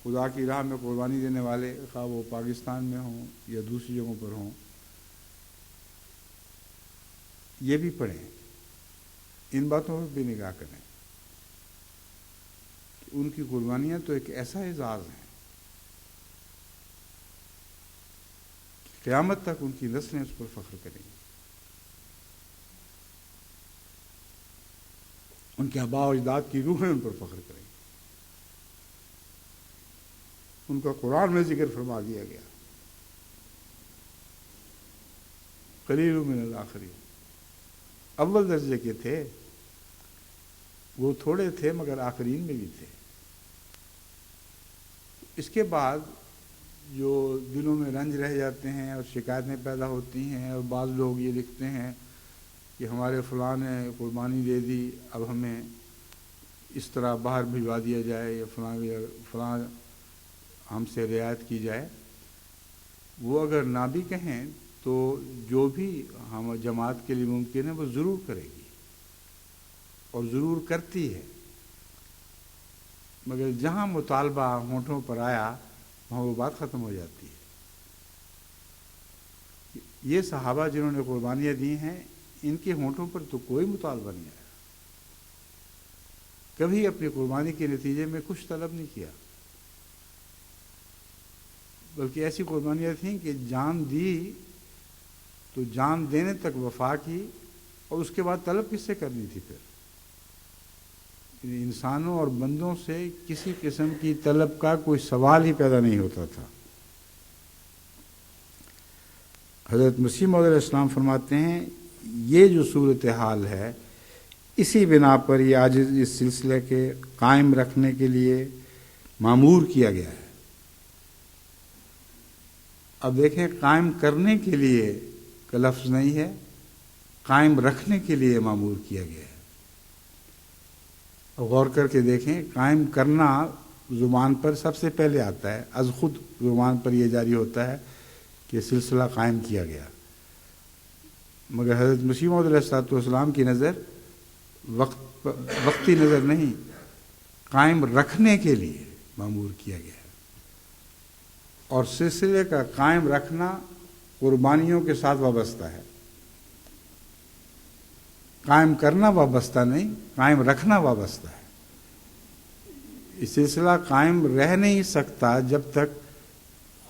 خدا کی راہ میں قربانی دینے والے، خواہ وہ پاکستان میں ہوں یا دوسری جگہوں پر ہوں، یہ بھی پڑھیں، ان باتوں پر بھی نگاہ کریں کہ ان کی قربانیاں تو ایک ایسا اعزاز ہے، قیامت تک ان کی نسلیں اس پر فخر کریں گی۔ ان کے آباء و اجداد کی روحیں ان پر فخر کریں گی۔ ان کا قرآن میں ذکر فرما دیا گیا، قلیل من الآخرین، اول درجے کے تھے وہ، تھوڑے تھے مگر آخرین میں بھی تھے۔ اس کے بعد جو دلوں میں رنج رہ جاتے ہیں اور شکایتیں پیدا ہوتی ہیں، اور بعض لوگ یہ لکھتے ہیں کہ ہمارے فلاں نے قربانی دے دی، اب ہمیں اس طرح باہر بھجوا دیا جائے یا فلاں ہم سے رعایت کی جائے، وہ اگر نہ بھی کہیں تو جو بھی ہم جماعت کے لیے ممکن ہے وہ ضرور کرے گی اور ضرور کرتی ہے، مگر جہاں مطالبہ ہونٹوں پر آیا وہاں وہ بات ختم ہو جاتی ہے۔ یہ صحابہ جنہوں نے قربانیاں دی ہیں، ان کے ہونٹوں پر تو کوئی مطالبہ نہیں آیا، کبھی اپنی قربانی کے نتیجے میں کچھ طلب نہیں کیا، بلکہ ایسی قربانیاں تھیں کہ جان دی تو جان دینے تک وفا کی، اور اس کے بعد طلب کس سے کرنی تھی پھر؟ انسانوں اور بندوں سے کسی قسم کی طلب کا کوئی سوال ہی پیدا نہیں ہوتا تھا۔ حضرت مسیح موعود علیہ السلام فرماتے ہیں یہ جو صورتحال ہے، اسی بنا پر یہ آج اس سلسلے کے قائم رکھنے کے لیے مامور کیا گیا ہے۔ اب دیکھیں، قائم کرنے کے لیے کا لفظ نہیں ہے، قائم رکھنے کے لیے مامور کیا گیا ہے۔ غور کر کے دیکھیں، قائم کرنا زبان پر سب سے پہلے آتا ہے، از خود زبان پر یہ جاری ہوتا ہے کہ سلسلہ قائم کیا گیا، مگر حضرت مسیح موعود علیہ السلام کی نظر وقتی نظر نہیں، قائم رکھنے کے لیے مامور کیا گیا ہے۔ اور سلسلے کا قائم رکھنا قربانیوں کے ساتھ وابستہ ہے، قائم کرنا وابستہ نہیں، قائم رکھنا وابستہ ہے۔ یہ سلسلہ قائم رہ نہیں سکتا جب تک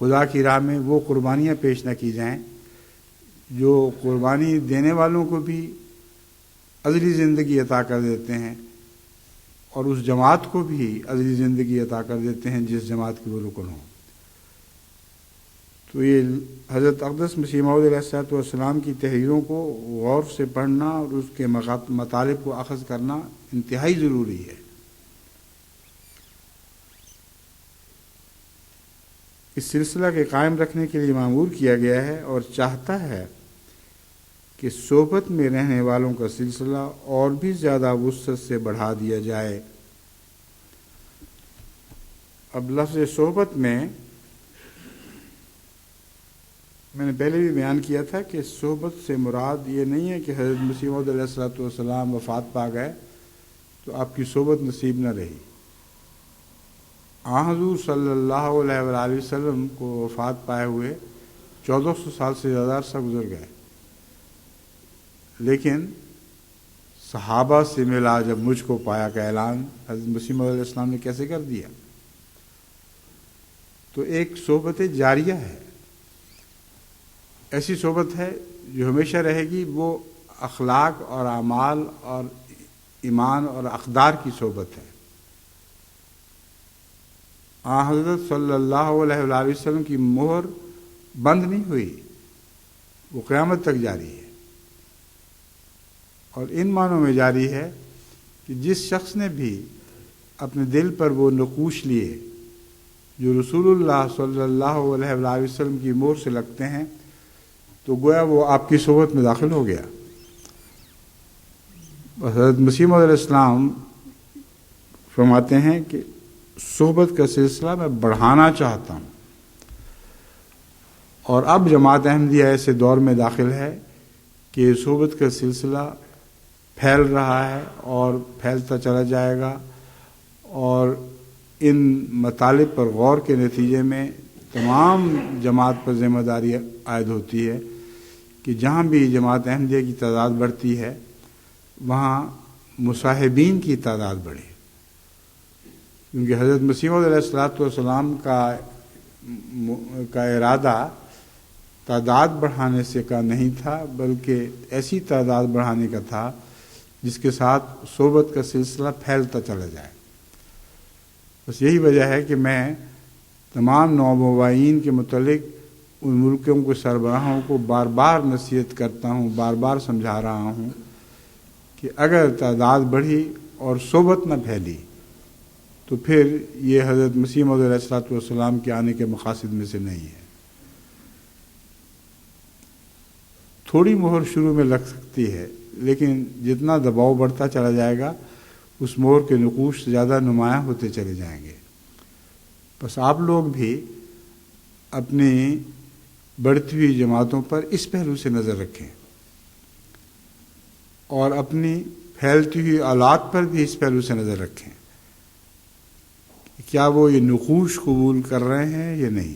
خدا کی راہ میں وہ قربانیاں پیش نہ کی جائیں جو قربانی دینے والوں کو بھی ازلی زندگی عطا کر دیتے ہیں اور اس جماعت کو بھی ازلی زندگی عطا کر دیتے ہیں جس جماعت کے وہ رکن ہوں۔ تو یہ حضرت اقدس مسیح موعود علیہ السلام کی تحریروں کو غور سے پڑھنا اور اس کے مطالب کو اخذ کرنا انتہائی ضروری ہے۔ اس سلسلہ کے قائم رکھنے کے لیے مامور کیا گیا ہے اور چاہتا ہے کہ صحبت میں رہنے والوں کا سلسلہ اور بھی زیادہ وسعت سے بڑھا دیا جائے۔ اب لفظ صحبت میں نے پہلے بھی بیان کیا تھا کہ صحبت سے مراد یہ نہیں ہے کہ حضرت مسیح موعود علیہ السلام وفات پا گئے تو آپ کی صحبت نصیب نہ رہی۔ حضور صلی اللہ علیہ وآلہ وسلم کو وفات پائے ہوئے 1400 سال سے زیادہ عرصہ گزر گئے، لیکن صحابہ سے ملا جب مجھ کو پایا کا اعلان حضرت مسیح موعود علیہ السلام نے کیسے کر دیا؟ تو ایک صحبت جاریہ ہے، ایسی صحبت ہے جو ہمیشہ رہے گی، وہ اخلاق اور اعمال اور ایمان اور اقدار کی صحبت ہے۔ حضرت صلی اللہ علیہ وآلہ وسلم کی مہر بند نہیں ہوئی، وہ قیامت تک جاری ہے، اور ان معنوں میں جاری ہے کہ جس شخص نے بھی اپنے دل پر وہ نقوش لیے جو رسول اللہ صلی اللہ علیہ وآلہ وسلم کی مہر سے لگتے ہیں تو گویا وہ آپ کی صحبت میں داخل ہو گیا۔ حضرت مسیح موعود علیہ السلام فرماتے ہیں کہ صحبت کا سلسلہ میں بڑھانا چاہتا ہوں، اور اب جماعت احمدیہ ایسے دور میں داخل ہے کہ صحبت کا سلسلہ پھیل رہا ہے اور پھیلتا چلا جائے گا، اور ان مطالب پر غور کے نتیجے میں تمام جماعت پر ذمہ داری عائد ہوتی ہے کہ جہاں بھی جماعت احمدیہ کی تعداد بڑھتی ہے وہاں مصاحبین کی تعداد بڑھے، کیونکہ حضرت مسیح موعود علیہ السلام کا ارادہ تعداد بڑھانے سے کا نہیں تھا، بلکہ ایسی تعداد بڑھانے کا تھا جس کے ساتھ صحبت کا سلسلہ پھیلتا چلا جائے۔ بس یہی وجہ ہے کہ میں تمام نومبائین کے متعلق ان ملکوں کے سربراہوں کو بار بار نصیحت کرتا ہوں، بار بار سمجھا رہا ہوں کہ اگر تعداد بڑھی اور صحبت نہ پھیلی تو پھر یہ حضرت مسیح موعود علیہ السلام کے آنے کے مقاصد میں سے نہیں ہے۔ تھوڑی مہر شروع میں لگ سکتی ہے، لیکن جتنا دباؤ بڑھتا چلا جائے گا اس مور کے نقوش زیادہ نمایاں ہوتے چلے جائیں گے۔ بس آپ لوگ بھی اپنی بڑھتی ہوئی جماعتوں پر اس پہلو سے نظر رکھیں اور اپنی پھیلتی ہوئی اولاد پر بھی اس پہلو سے نظر رکھیں، کیا وہ یہ نقوش قبول کر رہے ہیں یا نہیں،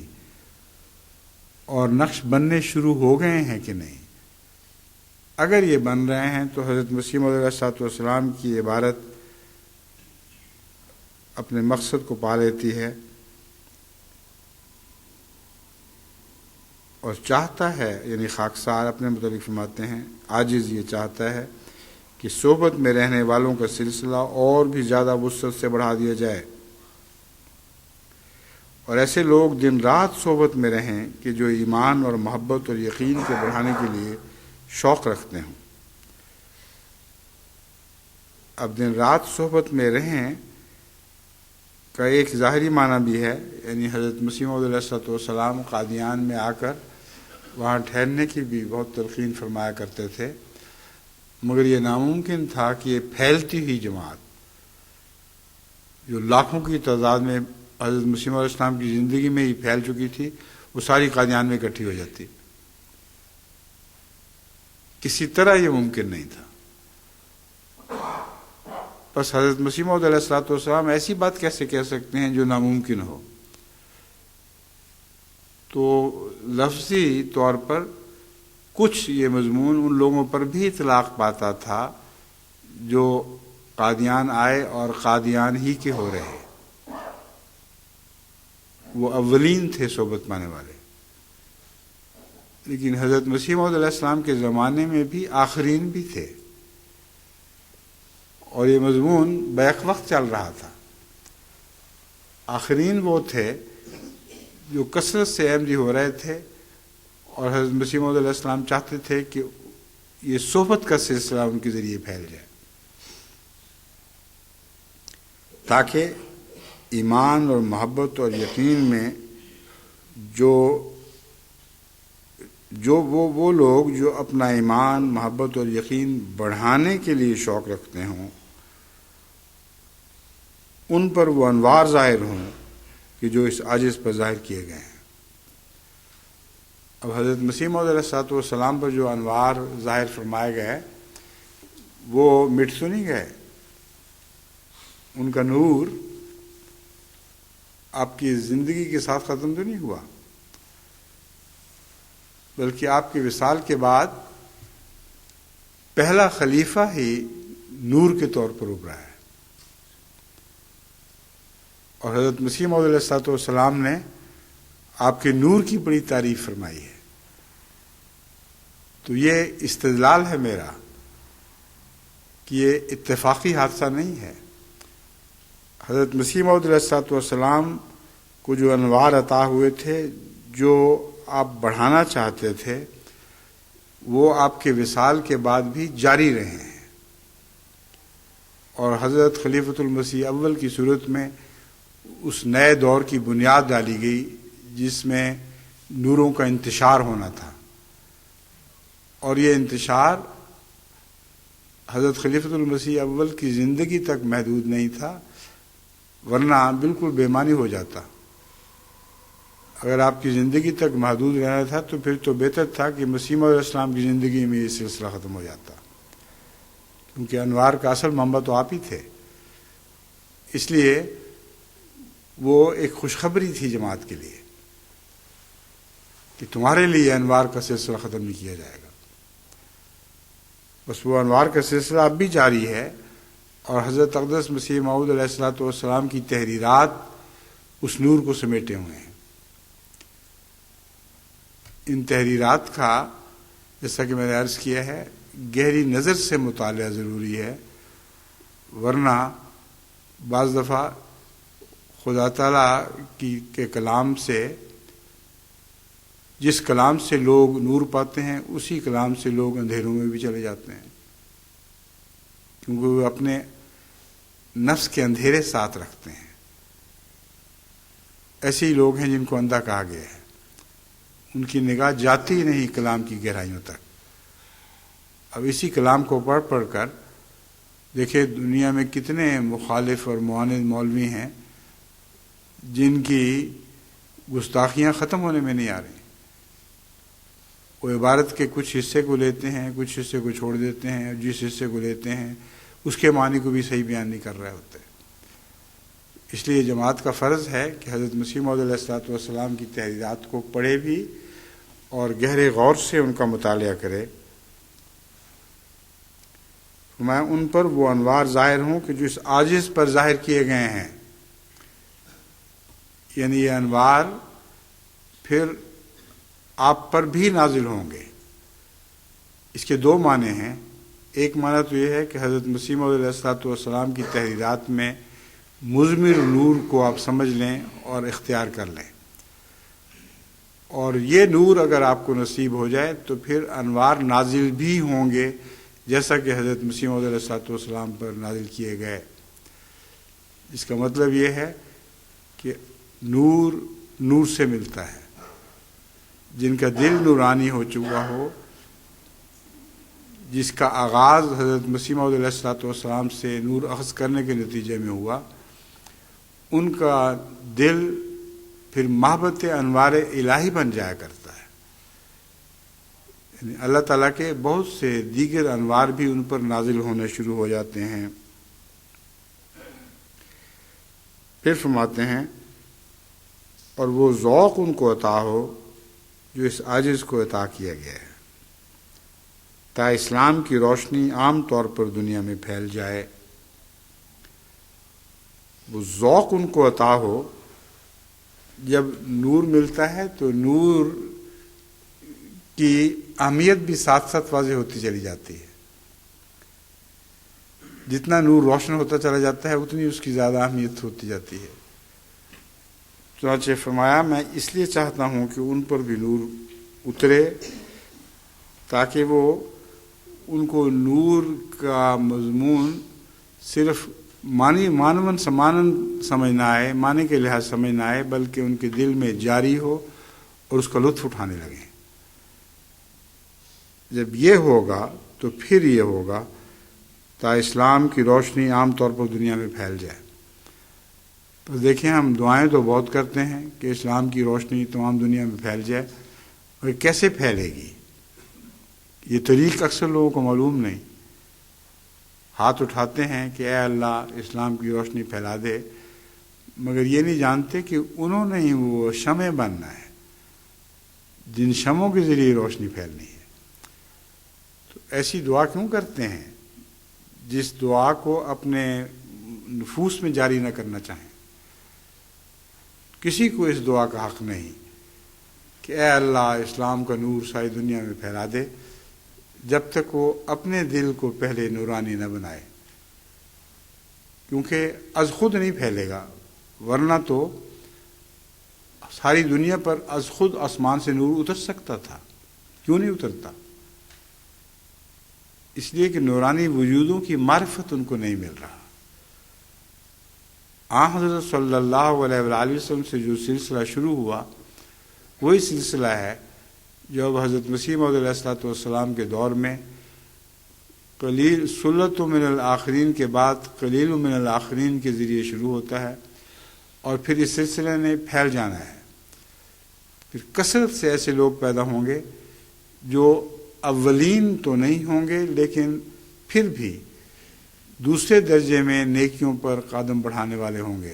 اور نقش بننے شروع ہو گئے ہیں کہ نہیں۔ اگر یہ بن رہے ہیں تو حضرت مسیح موعود علیہ السلام کی عبارت اپنے مقصد کو پا لیتی ہے اور چاہتا ہے، یعنی خاکسار اپنے متعلق فرماتے ہیں، عاجز یہ چاہتا ہے کہ صحبت میں رہنے والوں کا سلسلہ اور بھی زیادہ وسعت سے بڑھا دیا جائے، اور ایسے لوگ دن رات صحبت میں رہیں کہ جو ایمان اور محبت اور یقین کو بڑھانے کے لیے شوق رکھتے ہوں۔ اب دن رات صحبت میں رہیں کا ایک ظاہری معنی بھی ہے، یعنی حضرت مسیح موعود علیہ السلام قادیان میں آ کر وہاں ٹھہرنے کی بھی بہت تلقین فرمایا کرتے تھے، مگر یہ ناممکن تھا کہ یہ پھیلتی ہوئی جماعت جو لاکھوں کی تعداد میں حضرت مسیح علیہ السلام کی زندگی میں ہی پھیل چکی تھی، وہ ساری قادیان میں اکٹھی ہو جاتی۔ کسی طرح یہ ممکن نہیں تھا۔ بس حضرت مسیح موعود علیہ السلام ایسی بات کیسے کہہ سکتے ہیں جو ناممکن ہو؟ تو لفظی طور پر کچھ یہ مضمون ان لوگوں پر بھی اطلاق پاتا تھا جو قادیان آئے اور قادیان ہی کے ہو رہے، وہ اولین تھے صحبت پانے والے، لیکن حضرت مسیح موعود علیہ السلام کے زمانے میں بھی آخرین بھی تھے، اور یہ مضمون بیک وقت چل رہا تھا۔ آخرین وہ تھے جو کثرت سے احمدی ہو رہے تھے، اور حضرت مسیح موعود علیہ السلام چاہتے تھے کہ یہ صحبت کا سلسلہ ان کے ذریعے پھیل جائے، تاکہ ایمان اور محبت اور یقین میں وہ لوگ جو اپنا ایمان، محبت اور یقین بڑھانے کے لیے شوق رکھتے ہوں، ان پر وہ انوار ظاہر ہوں کہ جو اس عاجز پر ظاہر کیے گئے ہیں۔ اب حضرت مسیح موعود علیہ السلام پر جو انوار ظاہر فرمائے گئے وہ مٹ تو نہیں گئے، ان کا نور آپ کی زندگی کے ساتھ ختم تو نہیں ہوا، بلکہ آپ کے وصال کے بعد پہلا خلیفہ ہی نور کے طور پر ابھرا ہے، اور حضرت مسیح موعود علیہ السلام نے آپ کے نور کی بڑی تعریف فرمائی ہے۔ تو یہ استدلال ہے میرا کہ یہ اتفاقی حادثہ نہیں ہے۔ حضرت مسیح موعود علیہ السلام کو جو انوار عطا ہوئے تھے، جو آپ بڑھانا چاہتے تھے، وہ آپ کے وصال کے بعد بھی جاری رہے ہیں، اور حضرت خلیفۃ المسیح اول کی صورت میں اس نئے دور کی بنیاد ڈالی گئی جس میں نوروں کا انتشار ہونا تھا، اور یہ انتشار حضرت خلیفۃ المسیح اول کی زندگی تک محدود نہیں تھا، ورنہ بالکل بے معنی ہو جاتا۔ اگر آپ کی زندگی تک محدود رہنا تھا تو پھر تو بہتر تھا کہ مسیح موعود علیہ السلام کی زندگی میں یہ سلسلہ ختم ہو جاتا، کیونکہ انوار کا اصل منبع تو آپ ہی تھے۔ اس لیے وہ ایک خوشخبری تھی جماعت کے لیے کہ تمہارے لیے انوار کا سلسلہ ختم نہیں کیا جائے گا۔ بس وہ انوار کا سلسلہ اب بھی جاری ہے، اور حضرت اقدس مسیح موعود علیہ السلام کی تحریرات اس نور کو سمیٹے ہوئے ہیں۔ ان تحریرات کا، جیسا کہ میں نے عرض کیا ہے، گہری نظر سے مطالعہ ضروری ہے، ورنہ بعض دفعہ خدا تعالیٰ کے کلام سے، جس کلام سے لوگ نور پاتے ہیں، اسی کلام سے لوگ اندھیروں میں بھی چلے جاتے ہیں، کیونکہ وہ اپنے نفس کے اندھیرے ساتھ رکھتے ہیں۔ ایسے ہی لوگ ہیں جن کو اندھا کہا گیا ہے، ان کی نگاہ جاتی ہی نہیں کلام کی گہرائیوں تک، اب اسی کلام کو پڑھ پڑھ کر دیکھیں دنیا میں کتنے مخالف اور معاند مولوی ہیں جن کی گستاخیاں ختم ہونے میں نہیں آ رہی. وہ عبارت کے کچھ حصے کو لیتے ہیں، کچھ حصے کو چھوڑ دیتے ہیں، اور جس حصے کو لیتے ہیں اس کے معنی کو بھی صحیح بیان نہیں کر رہے ہوتے. اس لیے جماعت کا فرض ہے کہ حضرت مسیح موعود علیہ الصلوۃ والسلام کی تحریرات کو پڑھے بھی اور گہرے غور سے ان کا مطالعہ کرے. میں ان پر وہ انوار ظاہر ہوں کہ جو اس عاجز پر ظاہر کیے گئے ہیں. یعنی یہ انوار پھر آپ پر بھی نازل ہوں گے. اس کے دو معنی ہیں. ایک معنی تو یہ ہے کہ حضرت مسیح موعود علیہ الصلوۃ والسلام کی تحریرات میں مضمر نور کو آپ سمجھ لیں اور اختیار کر لیں، اور یہ نور اگر آپ کو نصیب ہو جائے تو پھر انوار نازل بھی ہوں گے جیسا کہ حضرت مسیح موعود علیہ الصلوۃ والسلام پر نازل کیے گئے. اس کا مطلب یہ ہے کہ نور نور سے ملتا ہے. جن کا دل نورانی ہو چکا ہو، جس کا آغاز حضرت مسیح موعود علیہ الصلوۃ والسلام سے نور اخذ کرنے کے نتیجے میں ہوا، ان کا دل پھر محبت انوار الہی بن جایا کرتا ہے. یعنی اللہ تعالیٰ کے بہت سے دیگر انوار بھی ان پر نازل ہونے شروع ہو جاتے ہیں. پھر فرماتے ہیں اور وہ ذوق ان کو عطا ہو جو اس عاجز کو عطا کیا گیا ہے، تا اسلام کی روشنی عام طور پر دنیا میں پھیل جائے. وہ ذوق ان کو عطا ہو. جب نور ملتا ہے تو نور کی اہمیت بھی ساتھ ساتھ واضح ہوتی چلی جاتی ہے. جتنا نور روشن ہوتا چلا جاتا ہے اتنی اس کی زیادہ اہمیت ہوتی جاتی ہے. چنانچہ فرمایا میں اس لیے چاہتا ہوں کہ ان پر بھی نور اترے تاکہ وہ ان کو نور کا مضمون صرف مانون سمانن سمجھ نہ آئے، معنی کے لحاظ سمجھ نہ آئے، بلکہ ان کے دل میں جاری ہو اور اس کا لطف اٹھانے لگیں. جب یہ ہوگا تو پھر یہ ہوگا تا اسلام کی روشنی عام طور پر دنیا میں پھیل جائے. تو دیکھیں ہم دعائیں تو بہت کرتے ہیں کہ اسلام کی روشنی تمام دنیا میں پھیل جائے، اور کیسے پھیلے گی یہ طریق اکثر لوگوں کو معلوم نہیں. ہاتھ اٹھاتے ہیں کہ اے اللہ اسلام کی روشنی پھیلا دے، مگر یہ نہیں جانتے کہ انہوں نے ہی وہ شمع بننا ہے جن شمعوں کے ذریعے روشنی پھیلنی ہے. تو ایسی دعا کیوں کرتے ہیں جس دعا کو اپنے نفوس میں جاری نہ کرنا چاہیں؟ کسی کو اس دعا کا حق نہیں کہ اے اللہ اسلام کا نور ساری دنیا میں پھیلا دے جب تک وہ اپنے دل کو پہلے نورانی نہ بنائے، کیونکہ از خود نہیں پھیلے گا، ورنہ تو ساری دنیا پر از خود آسمان سے نور اتر سکتا تھا. کیوں نہیں اترتا؟ اس لیے کہ نورانی وجودوں کی معرفت ان کو نہیں مل رہا. حضرت صلی اللہ علیہ وآلہ وسلم سے جو سلسلہ شروع ہوا وہی سلسلہ ہے جو اب حضرت مسیح موعود علیہ الصلوۃ والسلام کے دور میں قلیل سلۃ من الآخرین کے بعد قلیل من الآخرین کے ذریعے شروع ہوتا ہے، اور پھر اس سلسلے نے پھیل جانا ہے. پھر کثرت سے ایسے لوگ پیدا ہوں گے جو اولین تو نہیں ہوں گے لیکن پھر بھی دوسرے درجے میں نیکیوں پر قدم بڑھانے والے ہوں گے.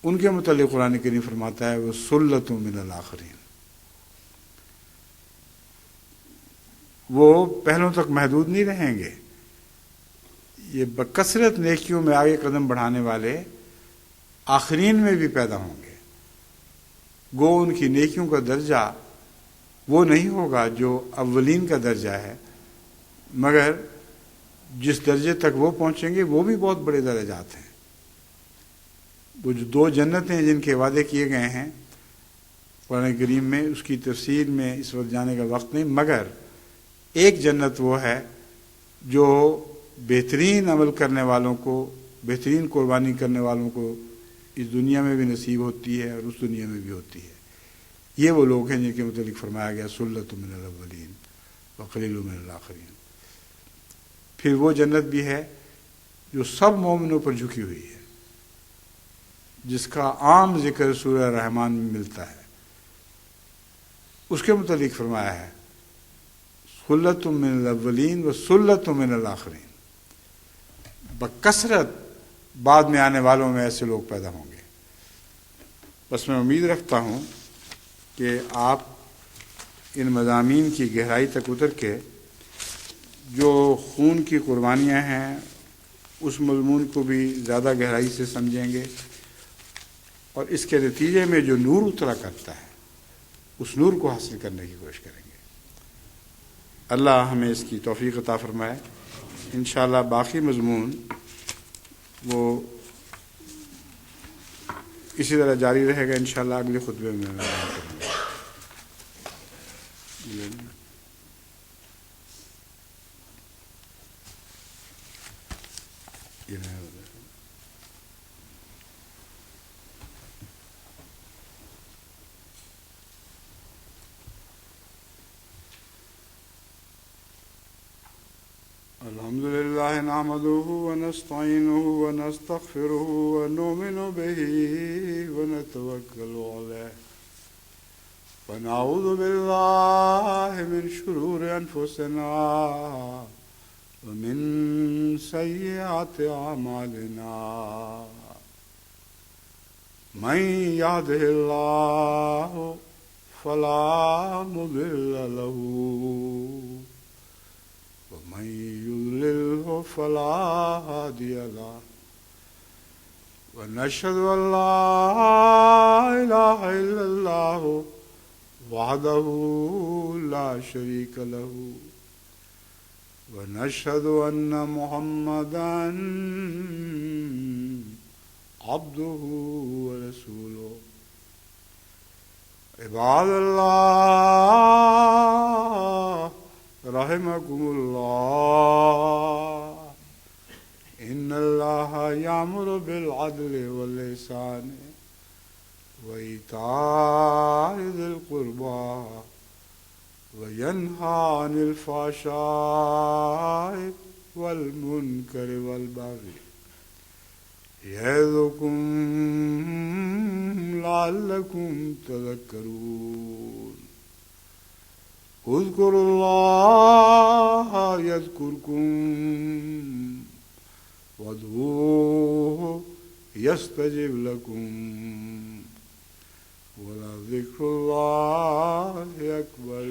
ان کے متعلق قرآن کریم فرماتا ہے وہ سلۃ من الآخرین. وہ پہلوں تک محدود نہیں رہیں گے. یہ بکثرت نیکیوں میں آگے قدم بڑھانے والے آخرین میں بھی پیدا ہوں گے. گو ان کی نیکیوں کا درجہ وہ نہیں ہوگا جو اولین کا درجہ ہے، مگر جس درجے تک وہ پہنچیں گے وہ بھی بہت بڑے درجات ہیں. وہ جو دو جنتیں جن کے وعدے کیے گئے ہیں قرآن کریم میں، اس کی تفصیل میں اس وقت جانے کا وقت نہیں، مگر ایک جنت وہ ہے جو بہترین عمل کرنے والوں کو، بہترین قربانی کرنے والوں کو اس دنیا میں بھی نصیب ہوتی ہے اور اس دنیا میں بھی ہوتی ہے. یہ وہ لوگ ہیں جن کے متعلق فرمایا گیا سلۃ من الاولین وقلیل من الآخرین. پھر وہ جنت بھی ہے جو سب مومنوں پر جھکی ہوئی ہے، جس کا عام ذکر سورہ رحمان میں ملتا ہے۔ اس کے متعلق فرمایا ہے سلۃ من الاولین و سلۃ من الآخرین، بکثرت بعد میں آنے والوں میں ایسے لوگ پیدا ہوں گے۔ بس میں امید رکھتا ہوں کہ آپ ان مضامین کی گہرائی تک اتر کے جو خون کی قربانیاں ہیں اس مضمون کو بھی زیادہ گہرائی سے سمجھیں گے، اور اس کے نتیجے میں جو نور اترا کرتا ہے اس نور کو حاصل کرنے کی کوشش کریں گے۔ اللہ ہمیں اس کی توفیق عطا فرمائے۔ انشاءاللہ باقی مضمون وہ اسی طرح جاری رہے گا، انشاءاللہ اگلے خطبے میں بیان کروں گا۔ الحمد لله نحمده ونستعينه ونستغفره ونؤمن به ونتوكل عليه ونعوذ بالله من شرور أنفسنا ومن سيئات أعمالنا من يهده الله فلا مضل له ومن يضلله فلا هادي له ونشهد أن لا إله إلا الله وحده لا شريك له ونشهد أن محمدا عبده ورسوله عباد الله رحمكم الله إن الله يأمر بالعدل والإحسان وإيتاء ذي القربى وينهى عن الفحشاء والمنكر والبغي يعظكم لعلكم تذكرون اذكروا الله يذكركم وادعوه يستجب لكم ولذكر الله أكبر